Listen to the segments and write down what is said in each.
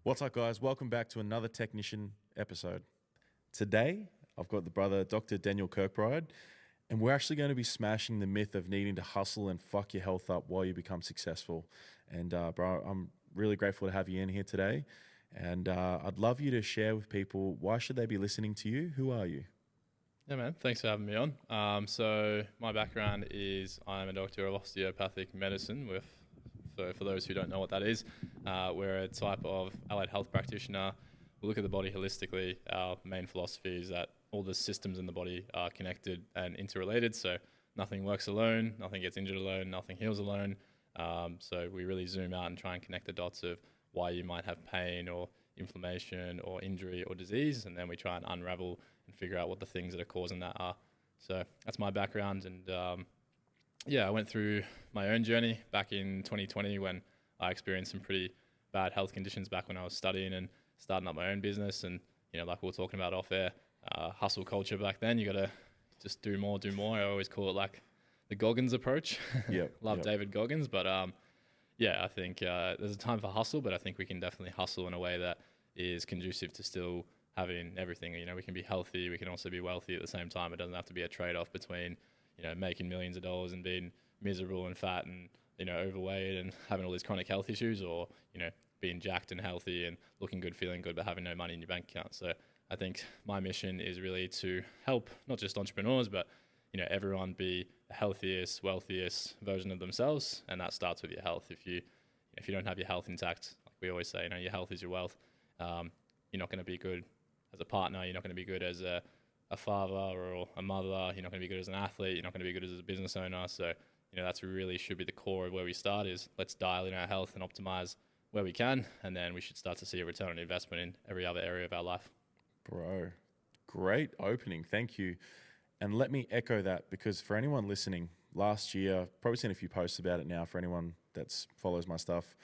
What's up, guys? Welcome back to another Technician episode. Today, I've got the brother, Dr. Daniel Kirkbride, and we're actually going to be smashing the myth of needing to hustle and fuck your health up while you become successful. And bro, I'm really grateful to have you in here today. And I'd love you to share with people, why should they be listening to you? Who are you? Yeah, man. Thanks for having me on. So my background is I'm a doctor of osteopathic medicine for those who don't know what that is, we're a type of allied health practitioner. We look at the body holistically. Our main philosophy is that all the systems in the body are connected and interrelated. So nothing works alone, nothing gets injured alone, nothing heals alone. So we really zoom out and try and connect the dots of why you might have pain or inflammation or injury or disease. And then we try and unravel and figure out what the things that are causing that are. So that's my background. And yeah, I went through my own journey back in 2020 when I experienced some pretty bad health conditions back when I was studying and starting up my own business. And, like we were talking about off air, hustle culture back then, you got to just do more. I always call it like the Goggins approach. Love David Goggins. But yeah, I think there's a time for hustle, but I think we can definitely hustle in a way that is conducive to still having everything. We can be healthy, we can also be wealthy at the same time. It doesn't have to be a trade-off between making millions of dollars and being miserable and fat and, overweight and having all these chronic health issues, or, being jacked and healthy and looking good, feeling good, but having no money in your bank account. So I think my mission is really to help not just entrepreneurs, but, everyone be the healthiest, wealthiest version of themselves. And that starts with your health. If you don't have your health intact, like we always say, your health is your wealth. You're not going to be good as a partner. You're not going to be good as a father or a mother. You're not going to be good as an athlete. You're not going to be good as a business owner. So, that's really should be the core of where we start, is let's dial in our health and optimize where we can. And then we should start to see a return on investment in every other area of our life. Bro, great opening. Thank you. And let me echo that, because for anyone listening, last year, probably seen a few posts about it now for anyone that follows my stuff.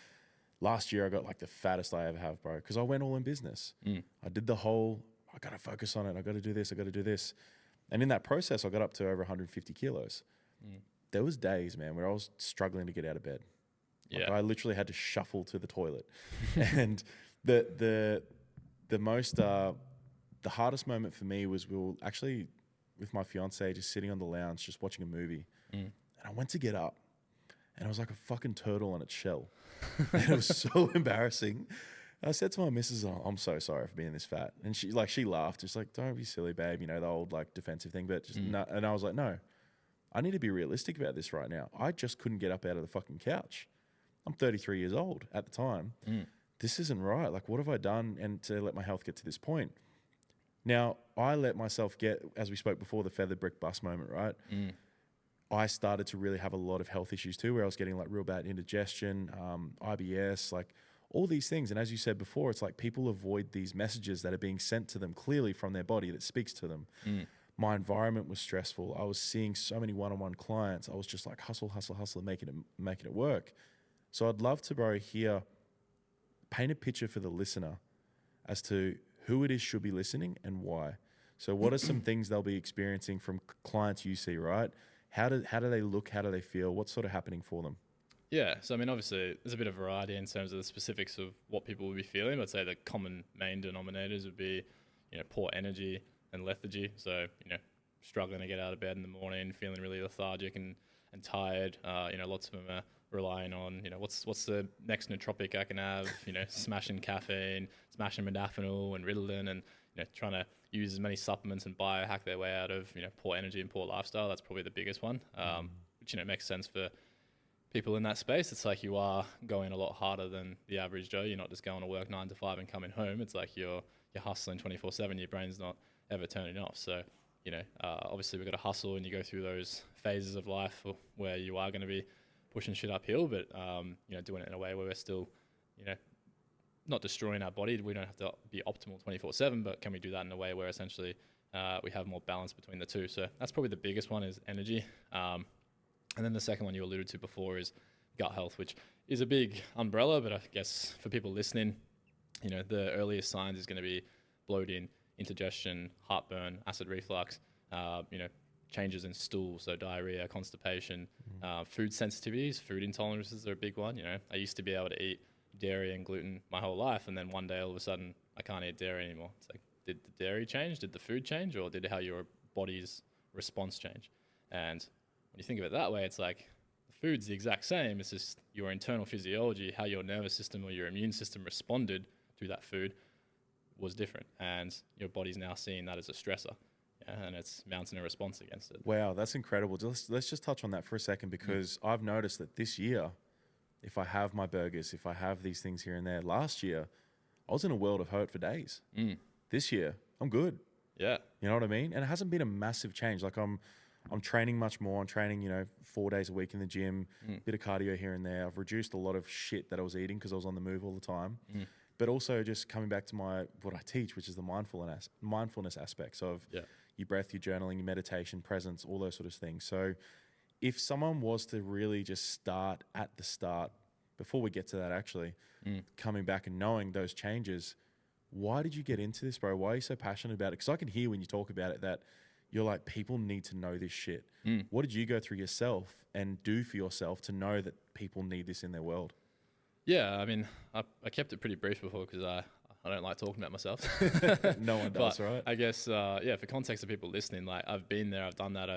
Last year, I got like the fattest I ever have, bro, because I went all in business. I did the whole, I got to focus on it. I got to do this. I got to do this. And in that process, I got up to over 150 kilos. There was days, man, where I was struggling to get out of bed. Like I literally had to shuffle to the toilet. And the hardest moment for me was, we were actually with my fiance just sitting on the lounge, just watching a movie. And I went to get up, and I was like a fucking turtle on its shell. And it was so embarrassing. I said to my missus, "Oh, I'm so sorry for being this fat." And she laughed, just like, "Don't be silly, babe," the old like defensive thing. But just no. And I was like, "No, I need to be realistic about this right now. I just couldn't get up out of the fucking couch. I'm 33 years old at the time. This isn't right. Like, what have I done and to let my health get to this point?" Now, I let myself get, as we spoke before, the feather brick bus moment, right? I started to really have a lot of health issues too, where I was getting like real bad indigestion, IBS, like all these things. And as you said before, it's like people avoid these messages that are being sent to them clearly from their body that speaks to them. My environment was stressful. I was seeing so many one-on-one clients. I was just like hustle, making it work. So I'd love to, bro, here, paint a picture for the listener as to who it is should be listening and why. So what are some things they'll be experiencing from clients you see, right? How do they look? How do they feel? What's sort of happening for them? Yeah, so I mean, obviously, there's a bit of variety in terms of the specifics of what people will be feeling. I'd say the common main denominators would be, poor energy and lethargy. So, struggling to get out of bed in the morning, feeling really lethargic and tired. Lots of them are relying on, what's the next nootropic I can have, smashing caffeine, smashing modafinil and Ritalin, and, trying to use as many supplements and biohack their way out of, poor energy and poor lifestyle. That's probably the biggest one, which, makes sense for people in that space. It's like you are going a lot harder than the average Joe. You're not just going to work 9 to 5 and coming home. It's like you're hustling 24/7. Your brain's not ever turning off. So, obviously we've got to hustle, and you go through those phases of life where you are going to be pushing shit uphill, but, doing it in a way where we're still, not destroying our body. We don't have to be optimal 24/7, but can we do that in a way where essentially we have more balance between the two? So that's probably the biggest one, is energy. And then the second one you alluded to before is gut health, which is a big umbrella, but I guess for people listening, the earliest signs is going to be bloating, indigestion, heartburn, acid reflux, changes in stool, so diarrhea, constipation, food sensitivities, food intolerances are a big one. I used to be able to eat dairy and gluten my whole life, and then one day all of a sudden I can't eat dairy anymore. It's like, did the dairy change? Did the food change? Or did how your body's response change? And when you think of it that way, it's like the food's the exact same. It's just your internal physiology, how your nervous system or your immune system responded to that food was different. And your body's now seeing that as a stressor. And it's mounting a response against it. Wow, that's incredible. Let's just touch on that for a second, because I've noticed that this year, if I have my burgers, if I have these things here and there, last year, I was in a world of hurt for days. This year, I'm good. Yeah. You know what I mean? And it hasn't been a massive change. Like I'm training much more. I'm training, 4 days a week in the gym, bit of cardio here and there. I've reduced a lot of shit that I was eating because I was on the move all the time. But also just coming back to what I teach, which is the mindfulness aspects of your breath, your journaling, your meditation, presence, all those sort of things. So if someone was to really just start at the start, before we get to that actually, coming back and knowing those changes, why did you get into this, bro? Why are you so passionate about it? Because I can hear when you talk about it that you're like, people need to know this shit. What did you go through yourself and do for yourself to know that people need this in their world? Yeah, I mean, I kept it pretty brief before because I don't like talking about myself. No one does, right? I guess, for context of people listening, like I've been there, I've done that.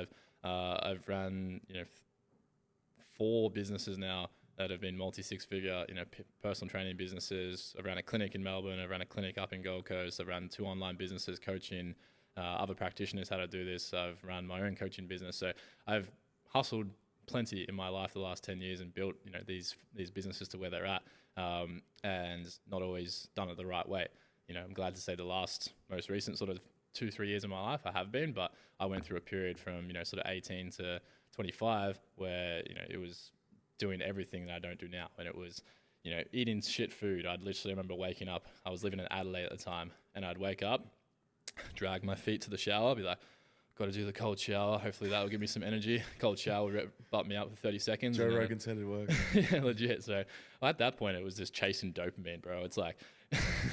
I've ran, 4 businesses now that have been multi-six-figure, personal training businesses. I've ran a clinic in Melbourne. I've ran a clinic up in Gold Coast. I've ran 2 online businesses coaching other practitioners how to do this. I've run my own coaching business. So I've hustled plenty in my life the last 10 years and built, these businesses to where they're at, and not always done it the right way. I'm glad to say the most recent sort of 2-3 years of my life I have been, but I went through a period from, sort of 18 to 25 where, it was doing everything that I don't do now. And it was, eating shit food. I'd literally remember waking up, I was living in Adelaide at the time, and I'd wake up, drag my feet to the shower, be like, got to do the cold shower. Hopefully that will give me some energy. Cold shower would butt me up for 30 seconds. Joe Rogan said it worked. Yeah, legit. So at that point, it was just chasing dopamine, bro. It's like,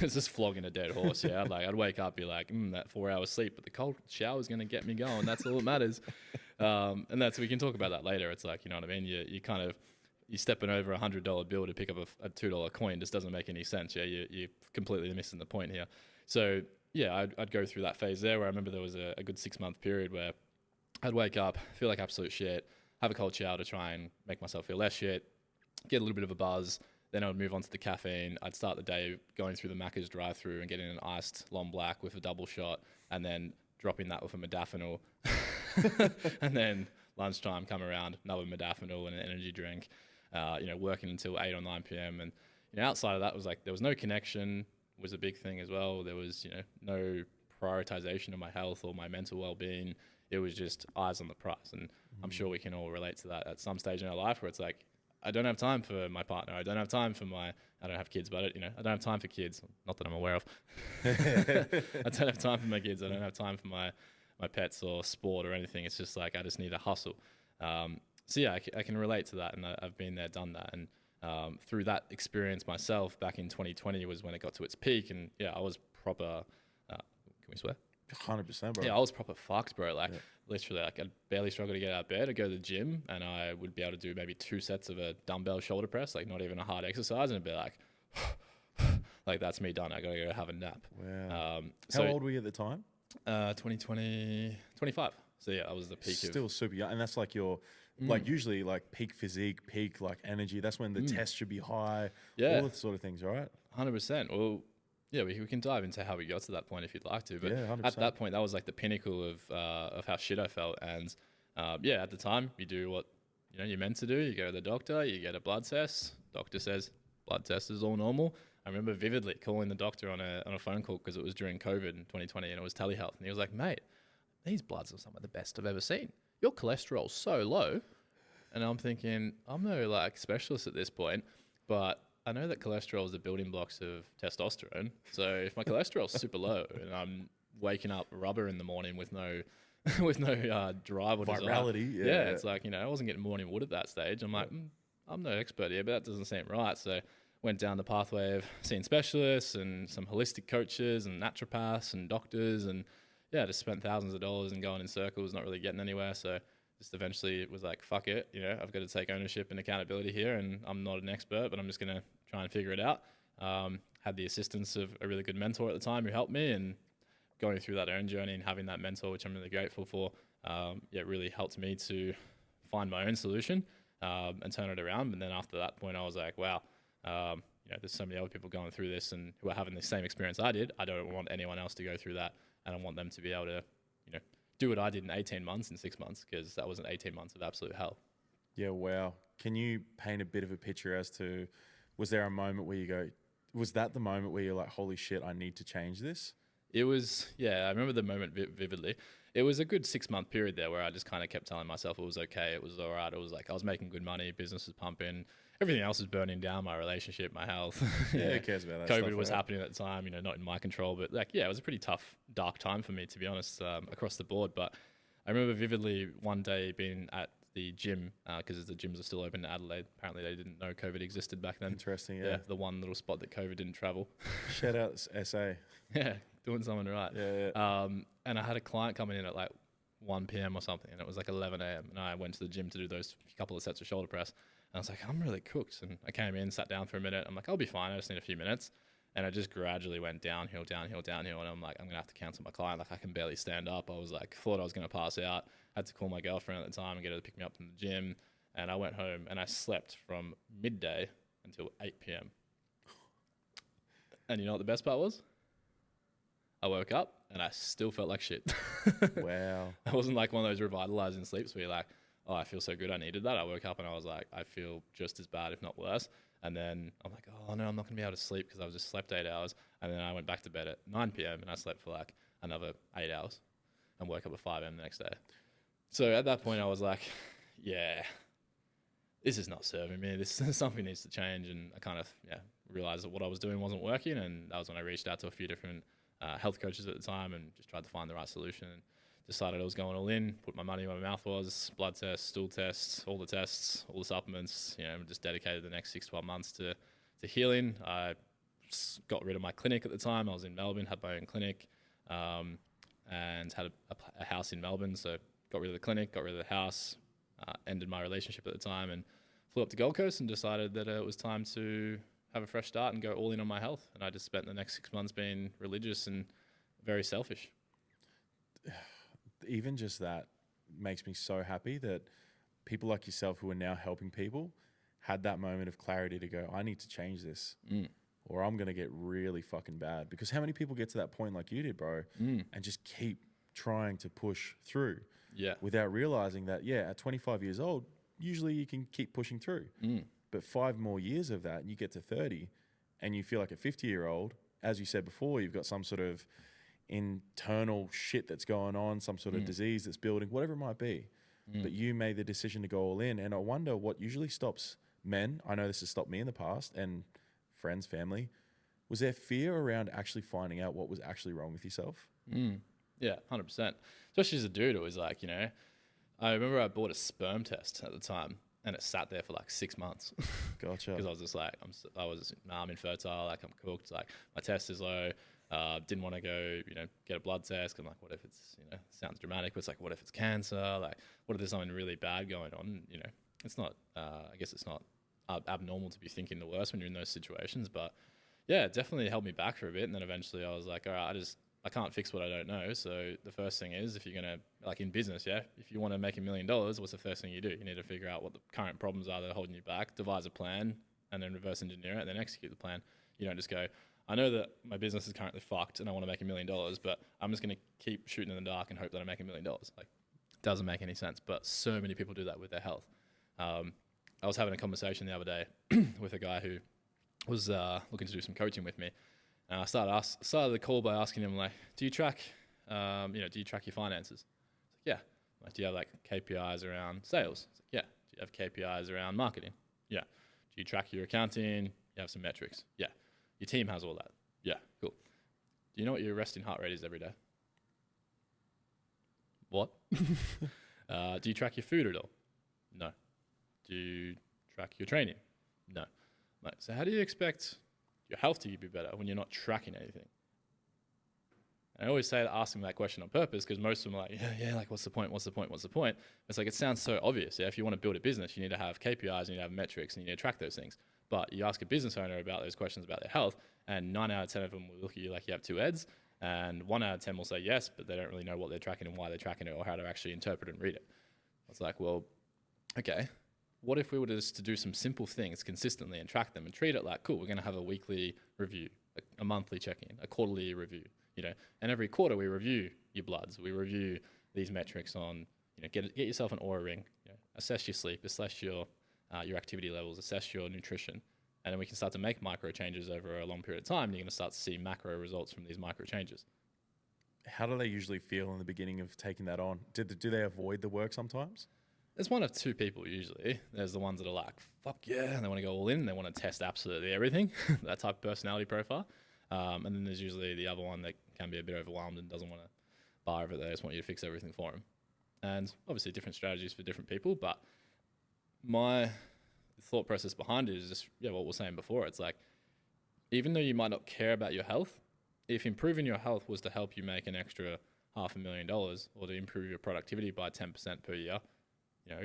it's just flogging a dead horse. Yeah. I'd wake up, be like, that 4 hours sleep, but the cold shower is going to get me going. That's all that matters. And we can talk about that later. It's like, you know what I mean? You're stepping over $100 bill to pick up a $2 coin. Just doesn't make any sense. Yeah. You're completely missing the point here. So yeah, I'd go through that phase there where I remember there was a good 6-month period where I'd wake up, feel like absolute shit, have a cold shower to try and make myself feel less shit, get a little bit of a buzz. Then I would move on to the caffeine. I'd start the day going through the Macca's drive-through and getting an iced long black with a double shot, and then dropping that with a modafinil. And then lunchtime, come around, another modafinil and an energy drink, working until 8 or 9 p.m. And outside of that was like, there was no connection, was a big thing as well. There was, no prioritization of my health or my mental well-being. It was just eyes on the prize. And I'm sure we can all relate to that at some stage in our life where it's like, I don't have time for my partner. I don't have time for I don't have kids, but I don't have time for kids. Not that I'm aware of. I don't have time for my kids. I don't have time for my pets or sport or anything. It's just like, I just need to hustle. So yeah, I can relate to that. And I've been there, done that. And through that experience myself back in 2020 was when it got to its peak. And yeah, I was proper, can we swear? 100%, bro. Yeah, I was proper fucked, bro. Like literally, like I'd barely struggle to get out of bed. I'd go to the gym and I would be able to do maybe 2 sets of a dumbbell shoulder press, like not even a hard exercise. And it'd be like, like that's me done. I gotta go have a nap. Wow. How old were you at the time? 2020, 25. So yeah, I was the peak. Still super young. And that's like your, like usually like peak physique, peak like energy. That's when the test should be high. Yeah. All the sort of things, right? 100%. Well, yeah, we can dive into how we got to that point if you'd like to. But yeah, at that point, that was like the pinnacle of how shit I felt. And yeah, at the time, you do what you're meant to do. You go to the doctor, you get a blood test. Doctor says blood test is all normal. I remember vividly calling the doctor on a phone call because it was during COVID in 2020 and it was telehealth. And he was like, mate, these bloods are some of the best I've ever seen. Your cholesterol's so low. And I'm thinking, I'm no like specialist at this point, but I know that cholesterol is the building blocks of testosterone. So if my cholesterol's super low and I'm waking up rubber in the morning with no drive or virality, desire, yeah, it's like, I wasn't getting morning wood at that stage. I'm like, I'm no expert here, but that doesn't seem right. So went down the pathway of seeing specialists and some holistic coaches and naturopaths and doctors, and yeah, just spent thousands of dollars and going in circles, not really getting anywhere. So just eventually it was like, fuck it, I've got to take ownership and accountability here, and I'm not an expert, but I'm just going to try and figure it out. Had the assistance of a really good mentor at the time who helped me, and going through that own journey and having that mentor, which I'm really grateful for, it really helped me to find my own solution and turn it around. And then after that point, I was like, wow, there's so many other people going through this and who are having the same experience I did. I don't want anyone else to go through that, and I want them to be able to, do what I did in 18 months, in 6 months, because that was an 18 months of absolute hell. Yeah, wow. Can you paint a bit of a picture as to, was there a moment where you go, was that the moment where you're like, holy shit, I need to change this? It was, I remember the moment vividly. It was a good 6 month period there where I just kind of kept telling myself it was okay, it was all right. It was like I was making good money, business was pumping, everything else was burning down, my relationship, my health. Yeah, who cares about that? COVID was happening at the time, not in my control, but it was a pretty tough, dark time for me, to be honest, across the board. But I remember vividly one day being at the gym, because the gyms are still open in Adelaide. Apparently they didn't know COVID existed back then. Interesting, yeah. The one little spot that COVID didn't travel. Shout out SA. Yeah, doing something right. Yeah. And I had a client coming in at like 1 p.m. or something, and it was like 11 a.m. And I went to the gym to do those couple of sets of shoulder press. And I was like, I'm really cooked. And I came in, sat down for a minute. I'm like, I'll be fine. I just need a few minutes. And I just gradually went downhill. And I'm like, I'm going to have to cancel my client. Like, I can barely stand up. I was like, thought I was going to pass out. Had to call my girlfriend at the time and get her to pick me up from the gym. And I went home and I slept from midday until 8 p.m. And you know what the best part was? I woke up and I still felt like shit. Wow. I wasn't like one of those revitalizing sleeps where you're like, oh, I feel so good, I needed that. I woke up and I was like, I feel just as bad, if not worse. And then I'm like, oh no, I'm not gonna be able to sleep because I've just slept 8 hours. And then I went back to bed at 9 p.m. and I slept for like another 8 hours and woke up at 5 a.m. the next day. So at that point I was like, yeah, this is not serving me. Something needs to change. And I kind of realized that what I was doing wasn't working. And that was when I reached out to a few different health coaches at the time and just tried to find the right solution. And decided I was going all in, put my money where my mouth was, blood tests, stool tests, all the supplements, just dedicated the next 6-12 months to healing. I got rid of my clinic at the time. I was in Melbourne, had my own clinic, and had a house in Melbourne. So got rid of the clinic, got rid of the house, ended my relationship at the time, and flew up to Gold Coast and decided that it was time to have a fresh start and go all in on my health. And I just spent the next 6 months being religious and very selfish. Even just that makes me so happy that people like yourself who are now helping people had that moment of clarity to go, I need to change this or I'm going to get really fucking bad. Because how many people get to that point like you did, bro, and just keep trying to push through without realizing that, at 25 years old, usually you can keep pushing through. But 5 more years of that, and you get to 30 and you feel like a 50-year-old, as you said before, you've got some sort of internal shit that's going on, some sort of disease that's building, whatever it might be. But you made the decision to go all in. And I wonder what usually stops men, I know this has stopped me in the past, and friends, family, was there fear around actually finding out what was actually wrong with yourself? Yeah, 100%. Especially as a dude, it was like, I remember I bought a sperm test at the time and it sat there for like 6 months. Gotcha. Because I was just like, I'm infertile, like I'm cooked, like my test is low. Didn't want to go, get a blood test. I'm like, what if it's, sounds dramatic, but it's like, what if it's cancer? Like, what if there's something really bad going on? It's not, I guess it's not abnormal to be thinking the worst when you're in those situations. But yeah, it definitely held me back for a bit. And then eventually I was like, all right, I can't fix what I don't know. So the first thing is, if you're going to, like in business, if you want to make $1 million, what's the first thing you do? You need to figure out what the current problems are that are holding you back, devise a plan, and then reverse engineer it, and then execute the plan. You don't just go, I know that my business is currently fucked and I want to make $1 million, but I'm just going to keep shooting in the dark and hope that I make $1 million. Like, it doesn't make any sense. But so many people do that with their health. I was having a conversation the other day with a guy who was looking to do some coaching with me. And I started the call by asking him, like, do you track your finances? Like, yeah. Like, do you have like KPIs around sales? Like, yeah. Do you have KPIs around marketing? Yeah. Do you track your accounting? You have some metrics? Yeah. Your team has all that? Yeah. Cool. Do you know what your resting heart rate is every day? What? Do you track your food at all? No. Do you track your training? No. Like, so how do you expect your health to be better when you're not tracking anything? And I always say to ask them that question on purpose, because most of them are like, yeah, like what's the point? What's the point? What's the point? It's like, it sounds so obvious. Yeah, if you want to build a business, you need to have KPIs, you need to have metrics, and you need to track those things. But you ask a business owner about those questions about their health, and 9 out of 10 of them will look at you like you have two heads, and 1 out of 10 will say yes, but they don't really know what they're tracking and why they're tracking it or how to actually interpret and read it. It's like, well, okay, what if we were just to do some simple things consistently and track them and treat it like, cool, we're going to have a weekly review, a monthly check-in, a quarterly review, and every quarter we review your bloods, we review these metrics on, get yourself an Oura ring, assess your sleep, assess your activity levels, assess your nutrition, and then we can start to make micro changes over a long period of time. And you're going to start to see macro results from these micro changes. How do they usually feel in the beginning of taking that on? Do they avoid the work sometimes? There's one of two people usually. There's the ones that are like, fuck yeah, and they want to go all in. They want to test absolutely everything, that type of personality profile. And then there's usually the other one that can be a bit overwhelmed and doesn't want to bar over it. They just want you to fix everything for them. And obviously different strategies for different people. But my thought process behind it is just, what we're saying before. It's like, even though you might not care about your health, if improving your health was to help you make an extra $500,000 or to improve your productivity by 10% per year,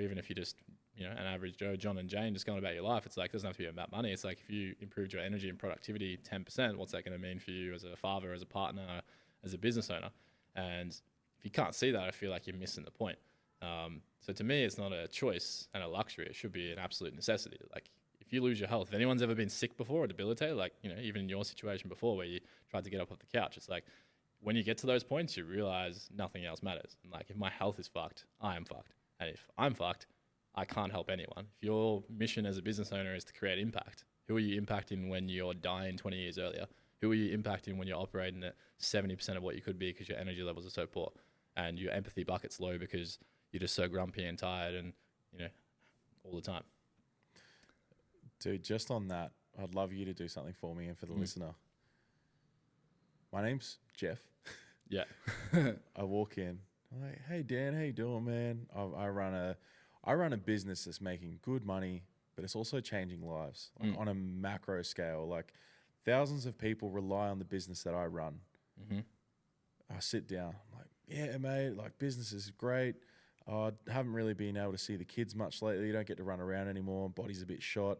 even if you just, an average Joe, John and Jane just going about your life, it's like, it doesn't have to be about money. It's like, if you improved your energy and productivity 10%, what's that going to mean for you as a father, as a partner, as a business owner? And if you can't see that, I feel like you're missing the point. So to me, it's not a choice and a luxury. It should be an absolute necessity. Like, if you lose your health, if anyone's ever been sick before or debilitated, like, even in your situation before where you tried to get up off the couch, it's like, when you get to those points, you realize nothing else matters. And like, if my health is fucked, I am fucked. And if I'm fucked, I can't help anyone. If your mission as a business owner is to create impact, who are you impacting when you're dying 20 years earlier? Who are you impacting when you're operating at 70% of what you could be because your energy levels are so poor and your empathy bucket's low because you're just so grumpy and tired and, all the time? Dude, just on that, I'd love you to do something for me and for the listener. My name's Jeff. Yeah. I walk in, I'm like, hey Dan, how you doing, man? I run a business that's making good money, but it's also changing lives on a macro scale. Like, thousands of people rely on the business that I run. I sit down, I'm like, yeah, mate, like, business is great. I haven't really been able to see the kids much lately. You don't get to run around anymore. Body's a bit shot.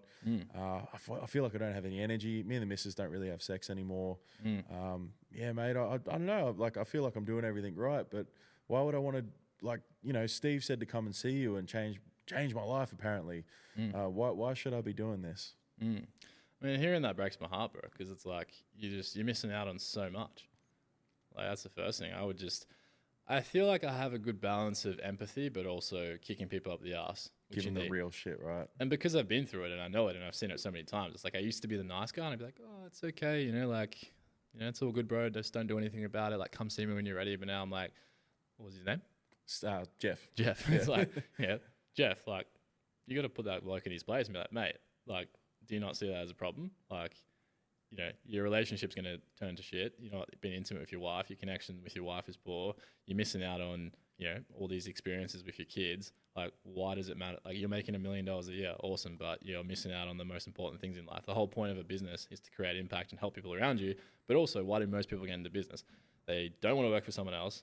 I feel like I don't have any energy. Me and the missus don't really have sex anymore. Yeah, mate, I don't know. Like, I feel like I'm doing everything right, but why would I want to, like, Steve said to come and see you and change my life, apparently. Why should I be doing this? I mean, hearing that breaks my heart, bro, because it's like, you're missing out on so much. Like, that's the first thing. I feel like I have a good balance of empathy, but also kicking people up the ass. Giving the real shit, right? And because I've been through it and I know it and I've seen it so many times, it's like, I used to be the nice guy and I'd be like, oh, it's okay. It's all good, bro. Just don't do anything about it. Like, come see me when you're ready. But now I'm like, what was his name? Jeff. Yeah. It's like, Jeff, like, you got to put that bloke in his place and be like, mate, like, do you not see that as a problem? Like, your relationship's going to turn to shit. You're not being intimate with your wife. Your connection with your wife is poor. You're missing out on, all these experiences with your kids. Like, why does it matter? Like, you're making $1 million a year. Awesome. But you're missing out on the most important things in life. The whole point of a business is to create impact and help people around you. But also, why do most people get into business? They don't want to work for someone else.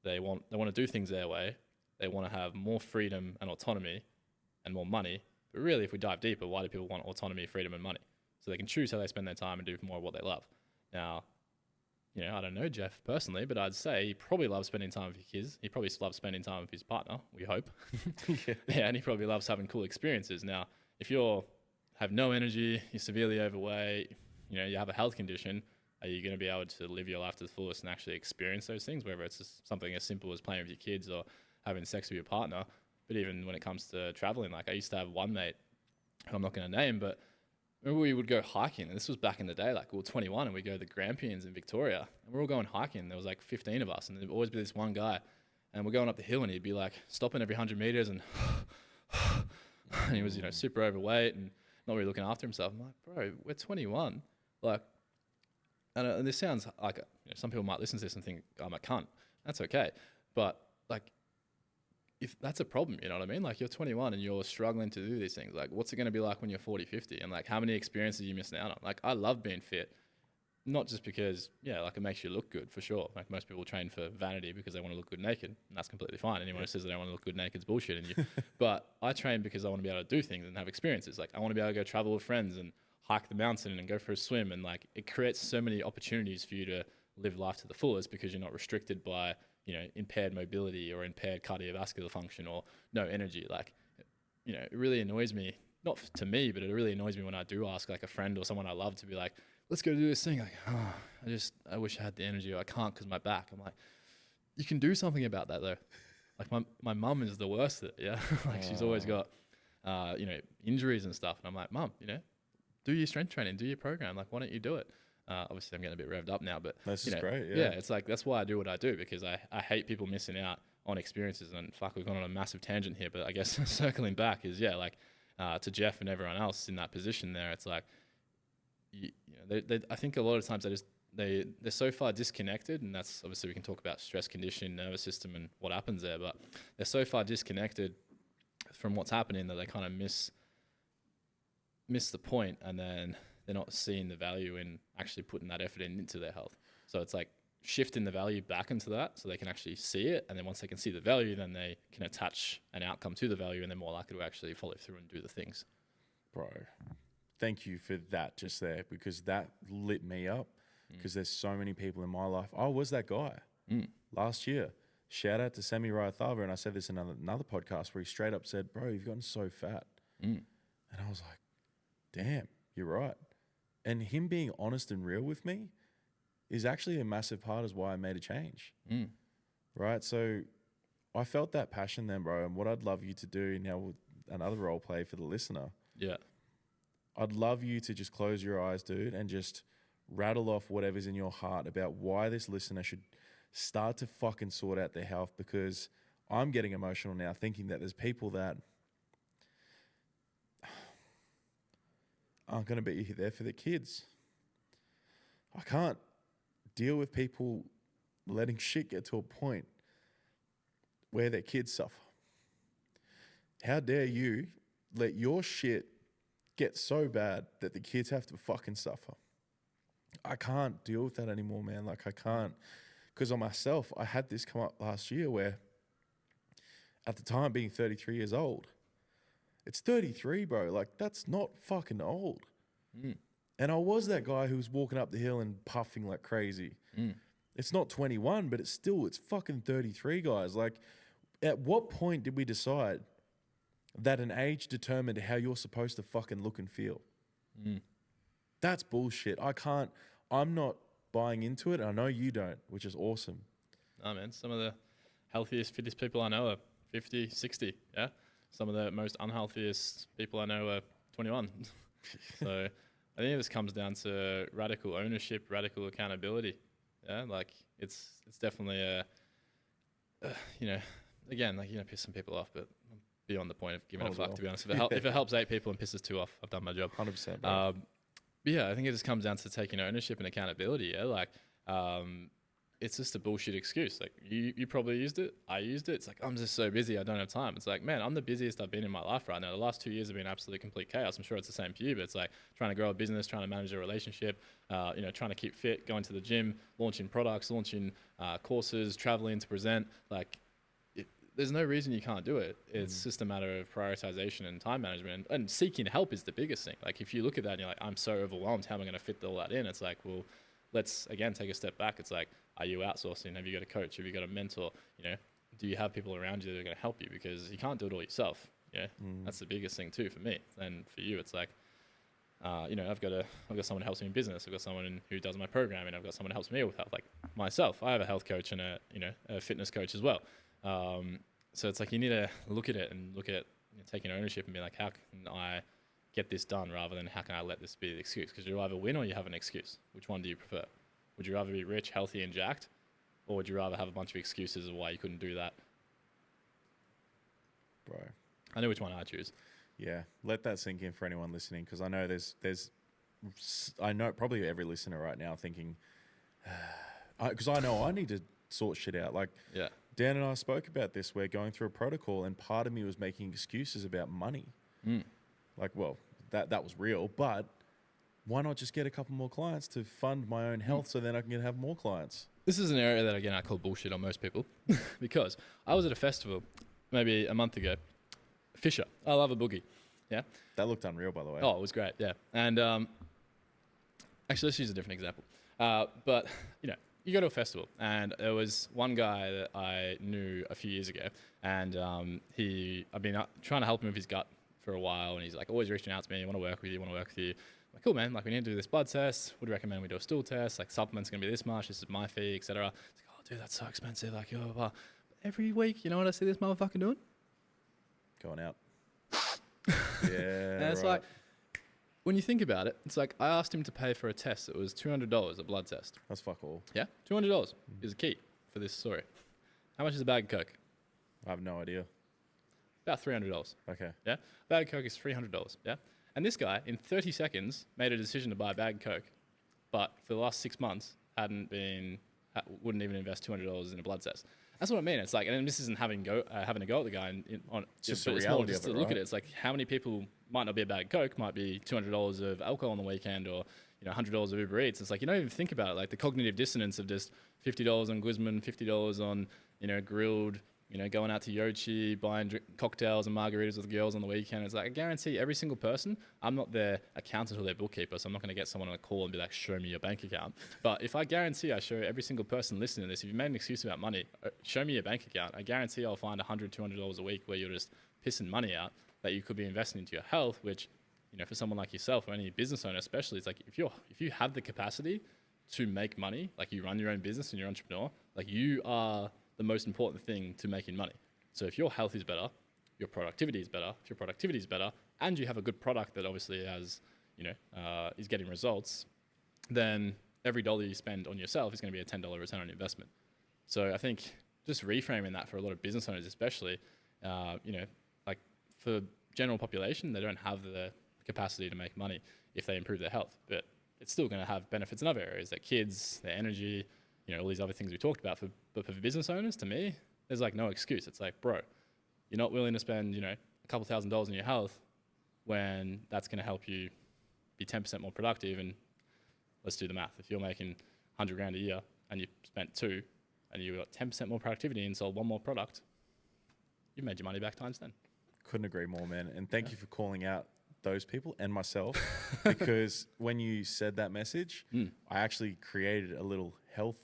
They want to do things their way. They want to have more freedom and autonomy and more money. But really, if we dive deeper, why do people want autonomy, freedom, and money? So they can choose how they spend their time and do more of what they love. Now, I don't know Jeff personally, but I'd say he probably loves spending time with his kids. He probably loves spending time with his partner, we hope. Yeah, and he probably loves having cool experiences. Now, if you have no energy, you're severely overweight, you have a health condition, are you going to be able to live your life to the fullest and actually experience those things, whether it's just something as simple as playing with your kids or having sex with your partner? But even when it comes to traveling, like, I used to have one mate who I'm not going to name, but remember we would go hiking, and this was back in the day, like, we were 21 and we'd go to the Grampians in Victoria, and we were all going hiking. There was like 15 of us, and there'd always be this one guy, and we're going up the hill, and he'd be like stopping every 100 meters and and he was, super overweight and not really looking after himself. I'm like, bro, we're 21. Like, and this sounds like, some people might listen to this and think I'm a cunt. That's okay. But like, if that's a problem, you know what I mean? Like, you're 21 and you're struggling to do these things. Like, what's it going to be like when you're 40, 50? And like, how many experiences are you missing out on? Like, I love being fit. not just because, like it makes you look good for sure. Like most people train for vanity because they want to look good naked, and that's completely fine. Anyone who says they don't want to look good naked is bullshitting you. But I train because I want to be able to do things and have experiences. Like I want to be able to go travel with friends and hike the mountain and go for a swim. And like it creates so many opportunities for you to live life to the fullest because you're not restricted by, impaired mobility or impaired cardiovascular function or no energy. Like, it really annoys me, not to me, but it really annoys me when I do ask like a friend or someone I love to be like, let's go do this thing. Like, I wish I had the energy, or I can't because my back. I'm like, you can do something about that though. Like my mum is the worst at it. Yeah. Like she's always got, injuries and stuff. And I'm like, Mum, do your strength training, do your program. Like, why don't you do it? Obviously I'm getting a bit revved up now, but that's just great. Yeah. It's like, that's why I do what I do, because I hate people missing out on experiences. And fuck, we've gone on a massive tangent here, but I guess circling back is, to Jeff and everyone else in that position there, it's like, I think a lot of times they're so far disconnected, and that's obviously we can talk about stress conditioning, nervous system, and what happens there. But they're so far disconnected from what's happening that they kind of miss the point, and then they're not seeing the value in actually putting that effort into their health. So it's like shifting the value back into that, so they can actually see it, and then once they can see the value, then they can attach an outcome to the value, and they're more likely to actually follow through and do the things. Bro, thank you for that just there, because that lit me up, because there's so many people in my life. I was that guy last year. Shout out to Semi Rayathava, and I said this in another podcast where he straight up said, bro, you've gotten so fat. And I was like, damn, you're right. And him being honest and real with me is actually a massive part of why I made a change. Right? So I felt that passion then, bro. And what I'd love you to do now with another role play for the listener. Yeah. I'd love you to just close your eyes, dude, and just rattle off whatever's in your heart about why this listener should start to fucking sort out their health, because I'm getting emotional now thinking that there's people that aren't going to be there for their kids. I can't deal with people letting shit get to a point where their kids suffer. How dare you let your shit get so bad that the kids have to fucking suffer? I can't deal with that anymore, man. Like I can't, because on myself, I had this come up last year where at the time being 33 years old, it's 33, bro. Like that's not fucking old. And I was that guy who was walking up the hill and puffing like crazy. It's not 21, but it's fucking 33, guys. Like at what point did we decide that an age determined how you're supposed to fucking look and feel? That's bullshit. I'm not buying into it. I know you don't, which is awesome. Oh man, some of the healthiest, fittest people I know are 50, 60. Yeah. Some of the most unhealthiest people I know are 21. So I think this comes down to radical ownership, radical accountability. Yeah. Like it's definitely piss some people off, but I'm beyond the point of giving a fuck, to be honest. If it helps 8 people and pisses 2 off, I've done my job. 100%. But yeah, I think it just comes down to taking ownership and accountability. Yeah. Like, it's just a bullshit excuse. Like you probably used it. I used it. It's like, I'm just so busy. I don't have time. It's like, man, I'm the busiest I've been in my life right now. The last 2 years have been absolutely complete chaos. I'm sure it's the same for you, but it's like trying to grow a business, trying to manage a relationship, trying to keep fit, going to the gym, launching products, launching courses, traveling to present. Like there's no reason you can't do it. It's just a matter of prioritization and time management, and seeking help is the biggest thing. Like if you look at that and you're like, I'm so overwhelmed, how am I going to fit all that in? It's like, well, let's again take a step back. It's like, are you outsourcing? Have you got a coach? Have you got a mentor? Do you have people around you that are going to help you? Because you can't do it all yourself. That's the biggest thing too for me. And for you, it's like, I've got someone who helps me in business. I've got someone who does my programming. I've got someone who helps me with health. Like myself, I have a health coach and a fitness coach as well. So it's like you need to look at it and look at taking ownership and be like, how can I get this done, rather than how can I let this be the excuse? Because you either win or you have an excuse. Which one do you prefer? Would you rather be rich, healthy, and jacked? Or would you rather have a bunch of excuses of why you couldn't do that? Bro. I know which one I choose. Yeah. Let that sink in for anyone listening, because I know I know probably every listener right now thinking, because I know I need to sort shit out. Like, yeah. Dan and I spoke about this. We're going through a protocol, and part of me was making excuses about money. Like, well, that was real, but why not just get a couple more clients to fund my own health so then I can have more clients? This is an area that, again, I call bullshit on most people because I was at a festival maybe a month ago. Fisher. I love a boogie. Yeah. That looked unreal, by the way. Oh, it was great. Yeah. And actually, let's use a different example. But, you know, you go to a festival and there was one guy that I knew a few years ago and I've been trying to help him with his gut for a while and he's like always reaching out to me, I want to work with you, I'm like, cool, man, like we need to do this blood test, would recommend we do a stool test, like supplements going to be this much, this is my fee, etc. It's like, oh, dude, that's so expensive, like, blah, blah, blah. Every week, you know what I see this motherfucker doing? Going out. Yeah. And it's like, when you think about it, it's like I asked him to pay for a test. It was $200, a blood test. That's fuck all. Yeah, $200 is the key for this story. How much is a bag of Coke? I have no idea. About $300. Okay. Yeah, a bag of Coke is $300. Yeah, and this guy in 30 seconds made a decision to buy a bag of Coke, but for the last 6 months wouldn't even invest $200 in a blood test. That's what I mean. It's like, and this isn't having a go at the guy. It's just the reality of it, look at it. It's like how many people might not be a bag of Coke, might be $200 of alcohol on the weekend, or $100 of Uber Eats. It's like you don't even think about it. Like the cognitive dissonance of just $50 on Guzman, $50 on grilled, going out to Yochi, buying cocktails and margaritas with the girls on the weekend. It's like I guarantee every single person. I'm not their accountant or their bookkeeper, so I'm not going to get someone on a call and be like, "Show me your bank account." But if I guarantee I show every single person listening to this, if you made an excuse about money, show me your bank account. I guarantee I'll find $100, $200 a week where you're just pissing money out that you could be investing into your health. Which, for someone like yourself or any business owner, especially, it's like if you have the capacity to make money, like you run your own business and you're an entrepreneur, like you are the most important thing to making money. So if your health is better, your productivity is better. If your productivity is better, and you have a good product that obviously has, is getting results, then every dollar you spend on yourself is going to be a $10 return on investment. So I think just reframing that for a lot of business owners, especially, like for general population, they don't have the capacity to make money if they improve their health, but it's still going to have benefits in other areas, like kids, their energy, all these other things we talked about. But for business owners, to me, there's like no excuse. It's like, bro, you're not willing to spend, a couple $1,000s on your health when that's going to help you be 10% more productive. And let's do the math. If you're making 100 grand a year and you spent 2 and you got 10% more productivity and sold one more product, you've made your money back times 10. Couldn't agree more, man. And thank you for calling out those people and myself, because when you said that message, I actually created a little health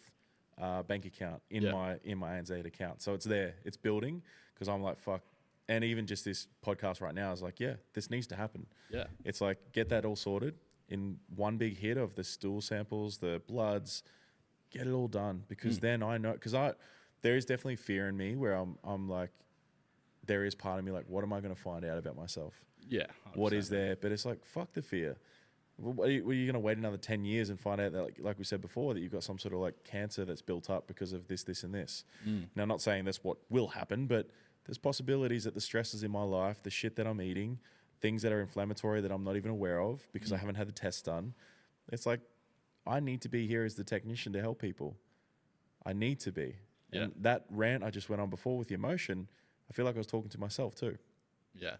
bank account in my ANZ account. So it's there, it's building, because I'm like, fuck. And even just this podcast right now is like, yeah, this needs to happen. Yeah. It's like, get that all sorted in one big hit of the stool samples, the bloods, get it all done. Because then I know, because there is definitely fear in me where I'm like, there is part of me like, what am I going to find out about myself? Yeah. What is there? But it's like, fuck the fear. Were you going to wait another 10 years and find out that, like we said before, that you've got some sort of like cancer that's built up because of this, this, and this? Now, I'm not saying that's what will happen, but there's possibilities that the stresses in my life, the shit that I'm eating, things that are inflammatory that I'm not even aware of because I haven't had the test done. It's like, I need to be here as the technician to help people. I need to be. Yeah. And that rant I just went on before with the emotion, I feel like I was talking to myself too. Yeah.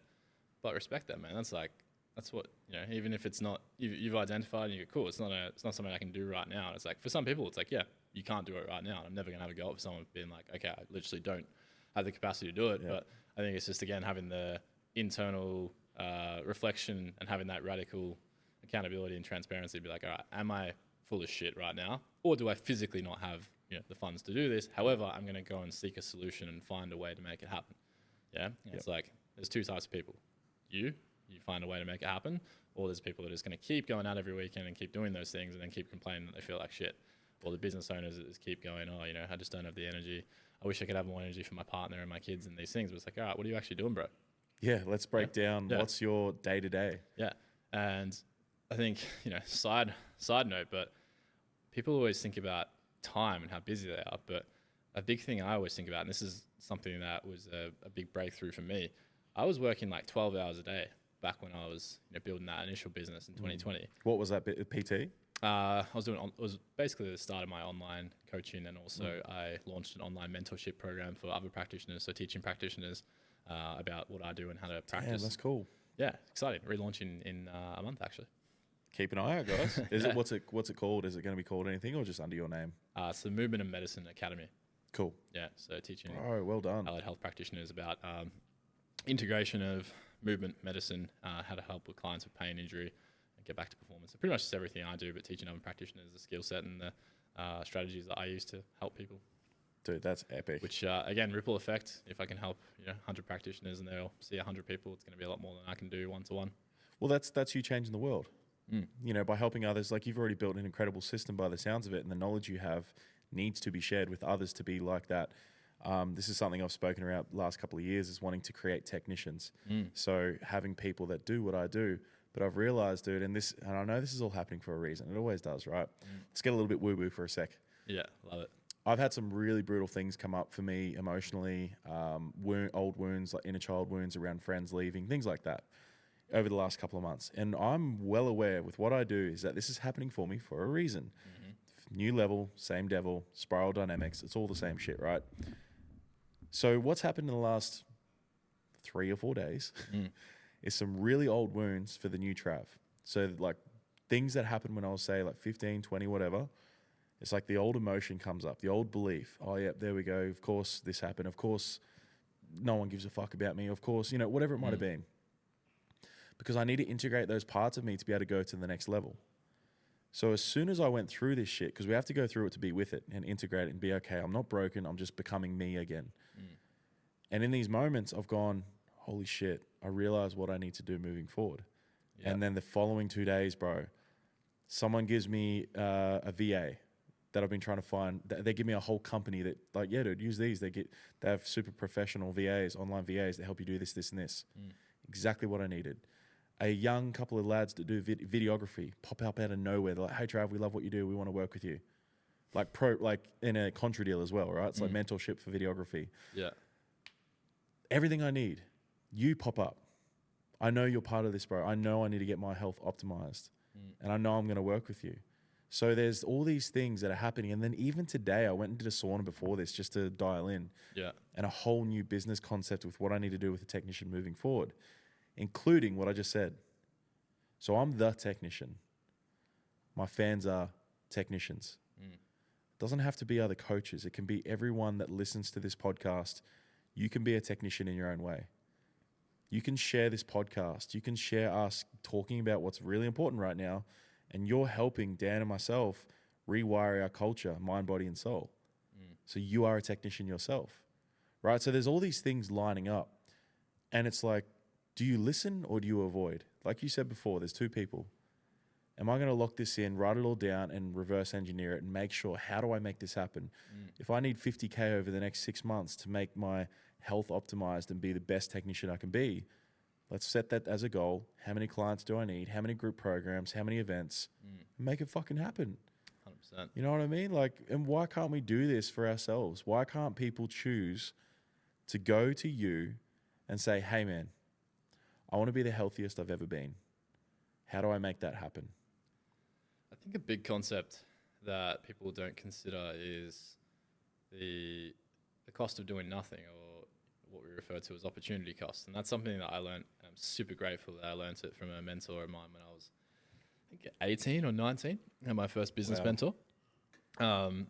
But respect that, man. That's what, even if it's not, you've identified and you're cool, it's not something I can do right now. And it's like, for some people, it's like, yeah, you can't do it right now. I'm never going to have a go at someone being like, okay, I literally don't have the capacity to do it. Yeah. But I think it's just, again, having the internal reflection and having that radical accountability and transparency to be like, all right, am I full of shit right now? Or do I physically not have the funds to do this? However, I'm going to go and seek a solution and find a way to make it happen. Yeah. It's like, there's two types of people. You find a way to make it happen, or there's people that are just going to keep going out every weekend and keep doing those things and then keep complaining that they feel like shit. Or the business owners that just keep going, I just don't have the energy. I wish I could have more energy for my partner and my kids and these things. But it's like, all right, what are you actually doing, bro? Yeah, let's break down what's your day-to-day. Yeah, and I think, side note, but people always think about time and how busy they are. But a big thing I always think about, and this is something that was a big breakthrough for me, I was working like 12 hours a day back when I was building that initial business in 2020. What was that, PT? I was doing, it was basically the start of my online coaching, and also I launched an online mentorship program for other practitioners, so teaching practitioners about what I do and how to practice. Yeah, that's cool. Yeah, exciting. Relaunching in a month, actually. Keep an eye out, guys. Is it what's it called? Is it going to be called anything or just under your name? It's the Movement and Medicine Academy. Cool. Yeah, so teaching well done. allied health practitioners about integration of movement medicine, how to help with clients with pain, injury, and get back to performance. So pretty much just everything I do, but teaching other practitioners the skill set and the strategies that I use to help people. Dude, that's epic. Which, again, ripple effect. If I can help 100 practitioners and they'll see 100 people, it's going to be a lot more than I can do one-to-one. Well, that's you changing the world. By helping others. Like, you've already built an incredible system by the sounds of it, and the knowledge you have needs to be shared with others to be like that. This is something I've spoken about the last couple of years, is wanting to create technicians. So having people that do what I do. But I've realized, dude, and I know this is all happening for a reason. It always does, right? Let's get a little bit woo-woo for a sec. Yeah, love it. I've had some really brutal things come up for me emotionally, old wounds, like inner child wounds around friends leaving, things like that, over the last couple of months. And I'm well aware with what I do is that this is happening for me for a reason. New level, same devil, spiral dynamics. It's all the same shit, right? So what's happened in the last 3 or 4 days is some really old wounds for the new Trav. So like things that happened when I was, say, like 15, 20, whatever. It's like the old emotion comes up, the old belief. Oh, yeah, there we go. Of course this happened. Of course no one gives a fuck about me. Of course, whatever it might have been. Because I need to integrate those parts of me to be able to go to the next level. So as soon as I went through this shit, because we have to go through it to be with it and integrate it and be okay, I'm not broken, I'm just becoming me again. And in these moments, I've gone, holy shit, I realize what I need to do moving forward. Yep. And then the following 2 days, bro, someone gives me a VA that I've been trying to find. They give me a whole company that, like, yeah, dude, use these. They have super professional VAs, online VAs that help you do this, this, and this. Exactly what I needed. A young couple of lads that do videography pop up out of nowhere. They're like, hey, Trav, we love what you do. We want to work with you. Like in a contra deal as well, right? It's like mentorship for videography. Yeah. Everything I need, you pop up. I know you're part of this, bro. I know I need to get my health optimized. And I know I'm going to work with you. So there's all these things that are happening. And then even today, I went and did a sauna before this just to dial in. Yeah. And a whole new business concept with what I need to do with a technician moving forward, including what I just said. So I'm the technician. My fans are technicians. It doesn't have to be other coaches. It can be everyone that listens to this podcast. You can be a technician in your own way. You can share this podcast. You can share us talking about what's really important right now. And you're helping Dan and myself rewire our culture, mind, body, and soul. So you are a technician yourself, right? So there's all these things lining up. And it's like, do you listen or do you avoid? Like you said before, there's two people. Am I going to lock this in, write it all down and reverse engineer it and make sure, how do I make this happen? If I need 50K over the next 6 months to make my health optimized and be the best technician I can be, let's set that as a goal. How many clients do I need? How many group programs? How many events? And make it fucking happen. 100%. You know what I mean? Like, and why can't we do this for ourselves? Why can't people choose to go to you and say, hey man, I want to be the healthiest I've ever been. How do I make that happen? I think a big concept that people don't consider is the cost of doing nothing, or what we refer to as opportunity cost. And that's something that I learned. I'm super grateful that I learned it from a mentor of mine when I was, I think, 18 or 19. I had my first business mentor. And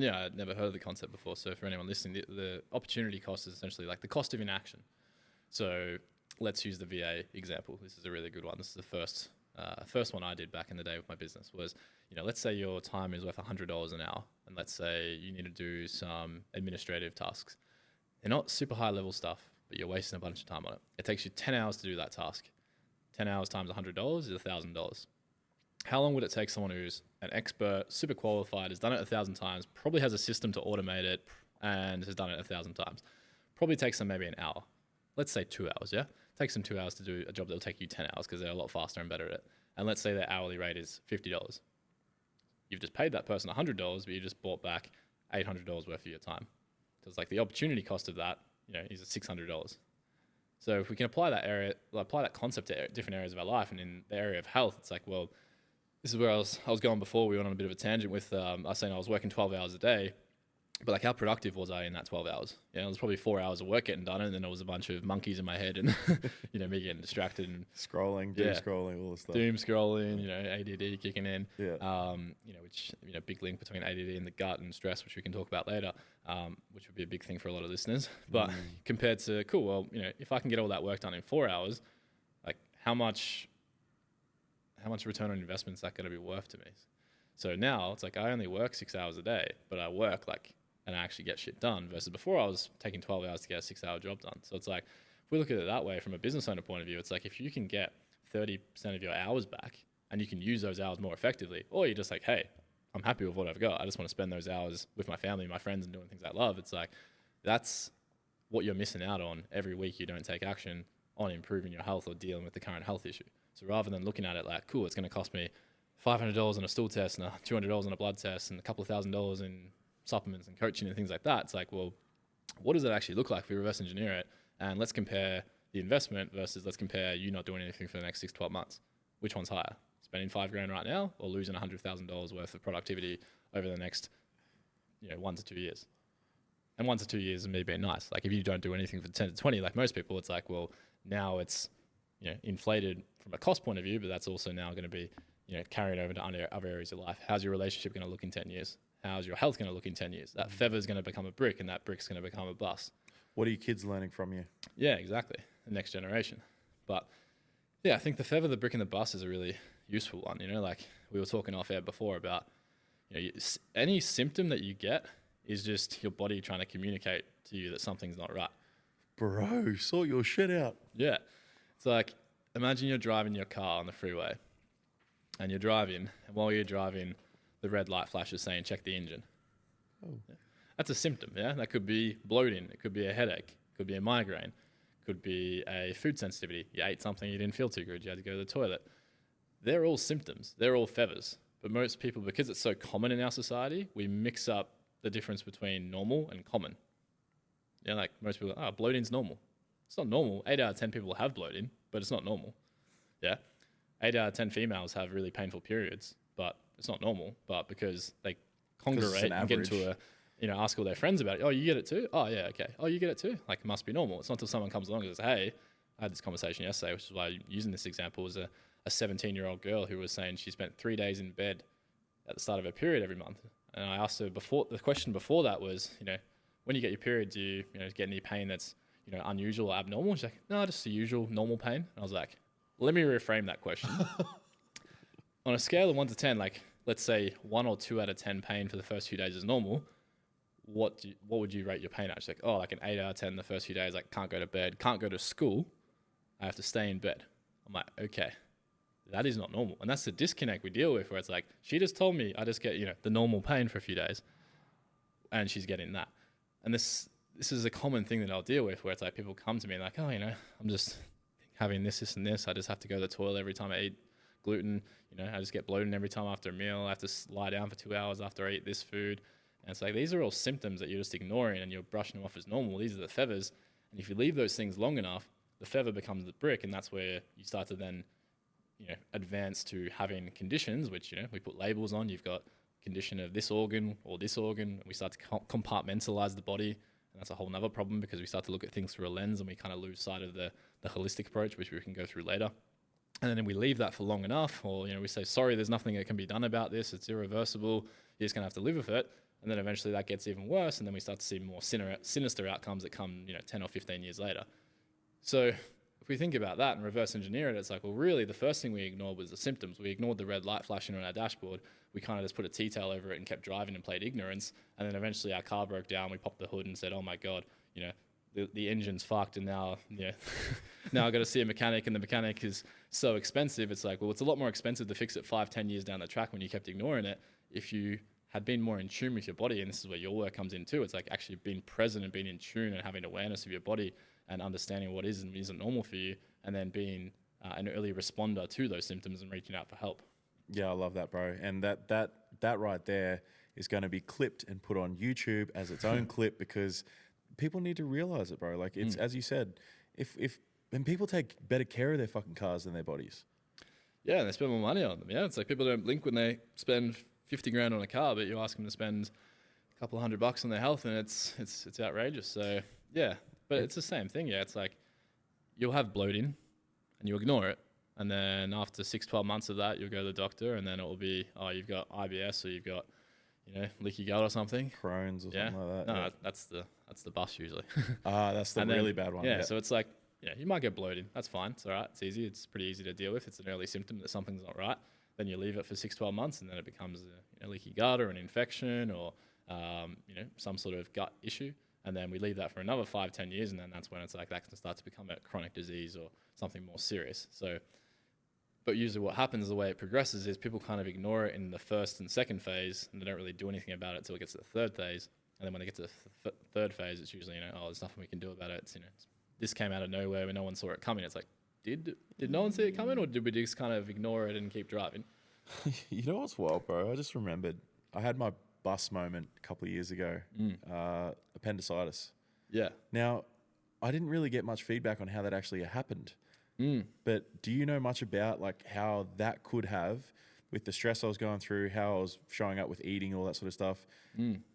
yeah, I'd never heard of the concept before. So for anyone listening, the opportunity cost is essentially like the cost of inaction. So let's use the VA example. This is a really good one. This is the first one I did back in the day with my business was, let's say your time is worth $100 an hour. And let's say you need to do some administrative tasks. They're not super high level stuff, but you're wasting a bunch of time on it. It takes you 10 hours to do that task. 10 hours times $100 is $1,000. How long would it take someone who's an expert, super qualified, has done it 1,000 times, probably has a system to automate it, and has done it 1,000 times? Probably takes them maybe an hour. Let's say 2 hours, yeah? It takes them 2 hours to do a job that will take you 10 hours because they're a lot faster and better at it. And let's say their hourly rate is $50. You've just paid that person $100, but you just bought back $800 worth of your time. Because like the opportunity cost of that, is $600. So if we can apply that concept to different areas of our life, and in the area of health, it's like, well, this is where I was going before. We went on a bit of a tangent with us saying I was working 12 hours a day. But like, how productive was I in that 12 hours? You know, it was probably 4 hours of work getting done, and then there was a bunch of monkeys in my head, and you know, me getting distracted and Scrolling, doom scrolling, all this stuff. Doom scrolling, you know, ADD kicking in. Yeah. You know, which, you know, big link between ADD and the gut and stress, which we can talk about later, which would be a big thing for a lot of listeners. But compared to, cool, well, you know, if I can get all that work done in 4 hours, like, how much return on investment is that going to be worth to me? So now it's like, I only work 6 hours a day, but I work like, and I actually get shit done, versus before I was taking 12 hours to get a 6 hour job done. So it's like, if we look at it that way from a business owner point of view, it's like, if you can get 30% of your hours back and you can use those hours more effectively, or you're just like, hey, I'm happy with what I've got, I just want to spend those hours with my family, my friends, and doing things I love. It's like, that's what you're missing out on every week you don't take action on improving your health or dealing with the current health issue. So rather than looking at it like, cool, it's going to cost me $500 on a stool test and $200 on a blood test and a couple of $1,000 in supplements and coaching and things like that, it's like, well, what does it actually look like if we reverse engineer it? And let's compare the investment versus let's compare you not doing anything for the next 6-12 months. Which one's higher? Spending $5,000 right now, or losing $100,000 worth of productivity over the next, you know, 1 to 2 years? And 1 to 2 years is me being nice. Like, if you don't do anything for 10 to 20, like most people, it's like, well, now it's, you know, inflated from a cost point of view, but that's also now going to be, you know, carried over to other areas of life. How's your relationship going to look in 10 years? How's your health going to look in 10 years? That feather is going to become a brick, and that brick's going to become a bus. What are your kids learning from you? Yeah, exactly. The next generation. But yeah, I think the feather, the brick, and the bus is a really useful one. You know, like we were talking off air before about, you know, any symptom that you get is just your body trying to communicate to you that something's not right. Bro, sort your shit out. Yeah. It's like, imagine you're driving your car on the freeway and you're driving, and while you're driving, the red light flashes saying, check the engine. Oh. Yeah. That's a symptom, yeah? That could be bloating. It could be a headache. It could be a migraine. It could be a food sensitivity. You ate something, you didn't feel too good, you had to go to the toilet. They're all symptoms. They're all feathers. But most people, because it's so common in our society, we mix up the difference between normal and common. Yeah, like most people, bloating's normal. It's not normal. 8 out of 10 people have bloating, but it's not normal. Yeah? 8 out of 10 females have really painful periods, but it's not normal. But because they congregate and get into a, you know, ask all their friends about it. Oh, you get it too? Oh, yeah, okay. Oh, you get it too? Like, it must be normal. It's not until someone comes along and says, hey, I had this conversation yesterday, which is why I'm using this example, was a 17-year-old girl who was saying she spent 3 days in bed at the start of her period every month. And I asked her the question before that was, you know, when you get your period, do you know, get any pain that's, you know, unusual or abnormal? She's like, no, just the usual normal pain. And I was like, let me reframe that question. On a scale of 1 to 10, like, let's say 1 or 2 out of 10 pain for the first few days is normal. What would you rate your pain at? She's like, oh, like an 8 out of 10 the first few days, like can't go to bed, can't go to school. I have to stay in bed. I'm like, okay, that is not normal. And that's the disconnect we deal with, where it's like, she just told me I just get, you know, the normal pain for a few days, and she's getting that. And this is a common thing that I'll deal with, where it's like people come to me like, oh, you know, I'm just having this and this. I just have to go to the toilet every time I eat gluten. You know, I just get bloated every time after a meal. I have to lie down for 2 hours after I eat this food. And it's like, these are all symptoms that you're just ignoring and you're brushing them off as normal. These are the feathers. And if you leave those things long enough, the feather becomes the brick. And that's where you start to then, you know, advance to having conditions, which, you know, we put labels on. You've got condition of this organ or this organ. And we start to compartmentalize the body. And that's a whole nother problem, because we start to look at things through a lens and we kind of lose sight of the holistic approach, which we can go through later. And then we leave that for long enough, or, you know, we say, sorry, there's nothing that can be done about this. It's irreversible. You're just going to have to live with it. And then eventually that gets even worse. And then we start to see more sinister outcomes that come, you know, 10 or 15 years later. So if we think about that and reverse engineer it, it's like, well, really the first thing we ignored was the symptoms. We ignored the red light flashing on our dashboard. We kind of just put a T-tail over it and kept driving and played ignorance. And then eventually our car broke down. We popped the hood and said, oh my God, you know, the engine's fucked, and now, you know, now I got to see a mechanic, and the mechanic is so expensive. It's like, well, it's a lot more expensive to fix it 5-10 years down the track when you kept ignoring it. If you had been more in tune with your body, and this is where your work comes in too, it's like actually being present and being in tune and having awareness of your body and understanding what is and isn't normal for you, and then being an early responder to those symptoms and reaching out for help. Yeah, I love that, bro. And that right there is going to be clipped and put on YouTube as its own clip, because people need to realize it, bro. Like, it's as you said, when people take better care of their fucking cars than their bodies. Yeah, and they spend more money on them. Yeah, it's like people don't blink when they spend 50 grand on a car, but you ask them to spend a couple of $100 on their health, and it's outrageous. So yeah, but it's the same thing. Yeah, it's like you'll have bloating and you ignore it, and then after 6-12 months of that, you'll go to the doctor, and then it will be, oh, you've got IBS, or you've got, leaky gut or something. Crohn's or something like that. No, that's the bus usually. That's the really bad one. Yeah, so it's like, you might get bloated. That's fine. It's all right. It's easy. It's pretty easy to deal with. It's an early symptom that something's not right. Then you leave it for 6-12 months, and then it becomes a leaky gut or an infection or some sort of gut issue. And then we leave that for another 5-10 years, and then that's when it's like that can start to become a chronic disease or something more serious. So, but usually what happens, the way it progresses, is people kind of ignore it in the first and second phase, and they don't really do anything about it until it gets to the third phase. And then when they get to the third phase, it's usually, there's nothing we can do about it. It's, this came out of nowhere when no one saw it coming. It's like, did no one see it coming, or did we just kind of ignore it and keep driving? You know what's wild, bro? I just remembered I had my bus moment a couple of years ago, appendicitis. Yeah. Now, I didn't really get much feedback on how that actually happened. But do you know much about like how that could have, with the stress I was going through, how I was showing up with eating, all that sort of stuff?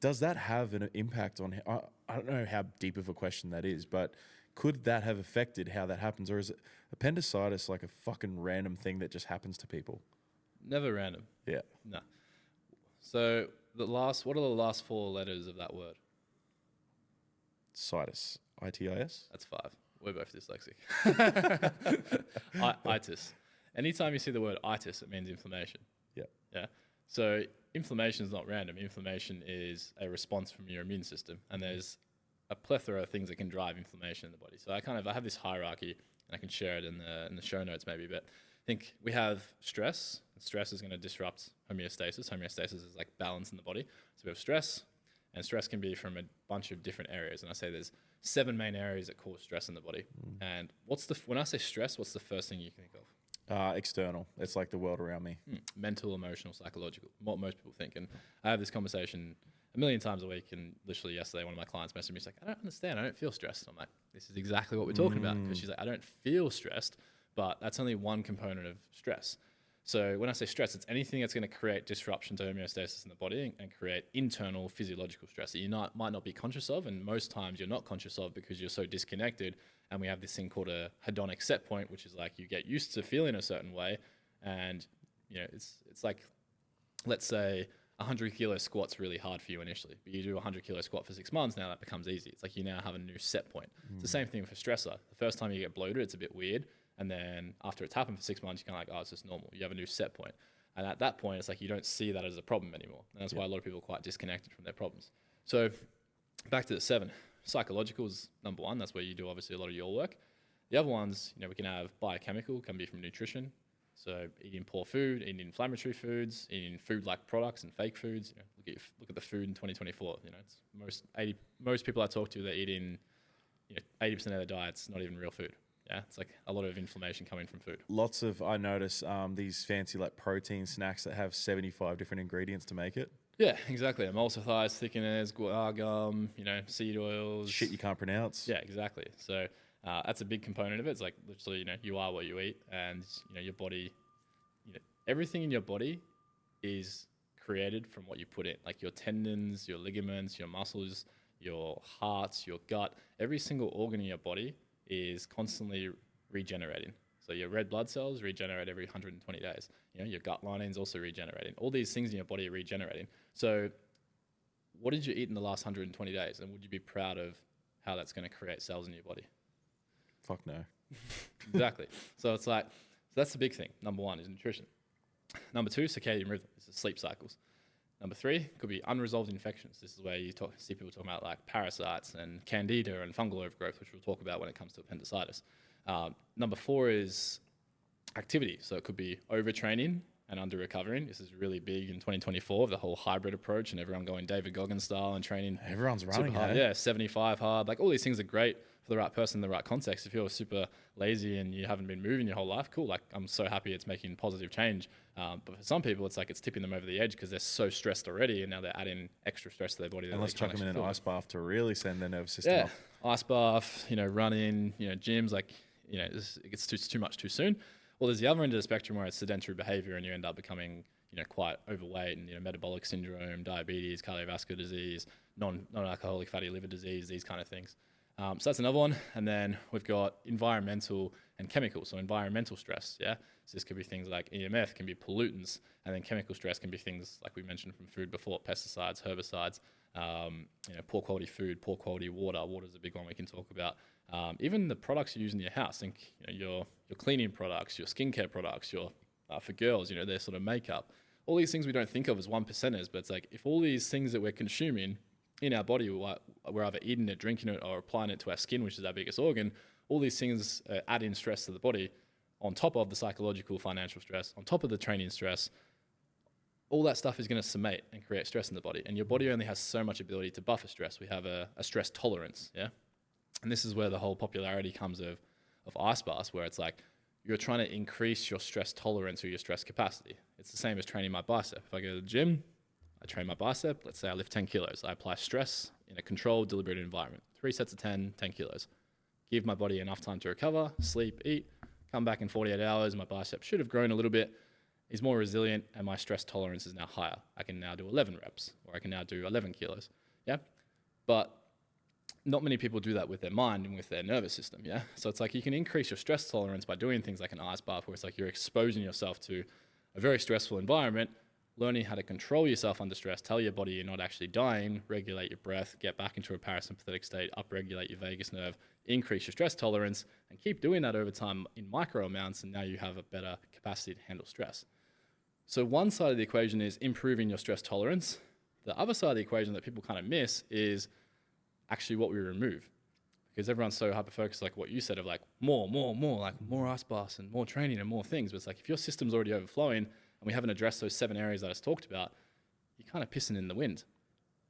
Does that have an impact on, I don't know how deep of a question that is, but could that have affected how that happens? Or is appendicitis like a fucking random thing that just happens to people? Never random. Yeah. No. So what are the last 4 letters of that word? Citis. ITIS? That's 5. We're both dyslexic. Itis. Anytime you see the word itis, it means inflammation. Yeah. Yeah. So inflammation is not random. Inflammation is a response from your immune system, and there's a plethora of things that can drive inflammation in the body. So I have this hierarchy, and I can share it in the show notes maybe, but I think we have stress. Stress is going to disrupt homeostasis. Homeostasis is like balance in the body. So we have stress, and stress can be from a bunch of different areas. And I say there's 7 main areas that cause stress in the body. And when I say stress, what's the first thing you can think of? External. It's like the world around me. Mental, emotional, psychological. What most people think. And I have this conversation a million times a week. And literally yesterday, one of my clients messaged me. She's like, I don't understand. I don't feel stressed. I'm like, this is exactly what we're talking about. Because she's like, I don't feel stressed, but that's only one component of stress. So when I say stress, it's anything that's going to create disruption to homeostasis in the body and create internal physiological stress that you might not be conscious of, and most times you're not conscious of because you're so disconnected. And we have this thing called a hedonic set point, which is like you get used to feeling a certain way, and it's like, let's say 100 kilo squat's really hard for you initially, but you do a 100 kilo squat for 6 months, now that becomes easy. It's like you now have a new set point. It's the same thing for stressor. The first time you get bloated, it's a bit weird. And then after it's happened for 6 months, you're kind of like, oh, it's just normal. You have a new set point. And at that point, it's like you don't see that as a problem anymore. And that's why a lot of people are quite disconnected from their problems. So back to the 7. Psychological is number 1. That's where you do obviously a lot of your work. The other ones, we can have biochemical, can be from nutrition. So eating poor food, eating inflammatory foods, eating food-like products and fake foods. Look at the food in 2024. It's most people I talk to, they're eating 80% of their diet's not even real food. Yeah, it's like a lot of inflammation coming from food. Lots of, I notice these fancy like protein snacks that have 75 different ingredients to make it. Yeah, exactly. Emulsifiers, thickeners, guar gum, seed oils. Shit you can't pronounce. Yeah, exactly. So that's a big component of it. It's like literally, you are what you eat, and your body, everything in your body is created from what you put in. Like your tendons, your ligaments, your muscles, your heart, your gut, every single organ in your body is constantly regenerating. So your red blood cells regenerate every 120 days. Your gut lining is also regenerating. All these things in your body are regenerating. So what did you eat in the last 120 days? And would you be proud of how that's going to create cells in your body? Fuck no. Exactly. So it's like, that's the big thing. Number 1 is nutrition. Number 2, circadian rhythm. This is sleep cycles. Number 3 could be unresolved infections. This is where you see people talking about like parasites and candida and fungal overgrowth, which we'll talk about when it comes to appendicitis. Number 4 is activity. So it could be overtraining and under recovering. This is really big in 2024, the whole hybrid approach and everyone going David Goggins style and training. Everyone's running hard. hard. Yeah, 75 hard. Like all these things are great for the right person in the right context. If you're super lazy and you haven't been moving your whole life, cool. Like I'm so happy it's making positive change. But for some people, it's like it's tipping them over the edge because they're so stressed already, and now they're adding extra stress to their body. And let's chuck them in an ice bath to really send their nervous system up. Ice bath, running, gyms, like, it gets too much too soon. Well, there's the other end of the spectrum where it's sedentary behavior and you end up becoming, quite overweight and, metabolic syndrome, diabetes, cardiovascular disease, non-alcoholic fatty liver disease, these kind of things. So that's another one. And then we've got environmental and chemical. So environmental stress, yeah? So this could be things like EMF, can be pollutants, and then chemical stress can be things like we mentioned from food before, pesticides, herbicides, poor quality food, poor quality water. Water is a big one we can talk about. Even the products you use in your house, think your cleaning products, your skincare products, your for girls, their sort of makeup. All these things we don't think of as 1%ers, but it's like if all these things that we're consuming in our body, we're either eating it, drinking it, or applying it to our skin, which is our biggest organ, all these things add in stress to the body on top of the psychological, financial stress, on top of the training stress. All that stuff is going to summate and create stress in the body. And your body only has so much ability to buffer stress. We have a stress tolerance, yeah? And this is where the whole popularity comes of ice baths, where it's like you're trying to increase your stress tolerance or your stress capacity. It's the same as training my bicep. If I go to the gym, I train my bicep. Let's say I lift 10 kilos. I apply stress in a controlled, deliberate environment. 3 sets of 10 kilos. Give my body enough time to recover, sleep, eat, come back in 48 hours. My bicep should have grown a little bit, is more resilient, and my stress tolerance is now higher. I can now do 11 reps, or I can now do 11 kilos. Yeah. But not many people do that with their mind and with their nervous system, yeah? So it's like you can increase your stress tolerance by doing things like an ice bath, where it's like you're exposing yourself to a very stressful environment, learning how to control yourself under stress, tell your body you're not actually dying, regulate your breath, get back into a parasympathetic state, upregulate your vagus nerve, increase your stress tolerance, and keep doing that over time in micro amounts, and now you have a better capacity to handle stress. So one side of the equation is improving your stress tolerance. The other side of the equation that people kind of miss is actually what we remove, because everyone's so hyper-focused, like what you said, of like more, like more ice baths and more training and more things. But it's like if your system's already overflowing and we haven't addressed those 7 areas that I just talked about, you're kind of pissing in the wind.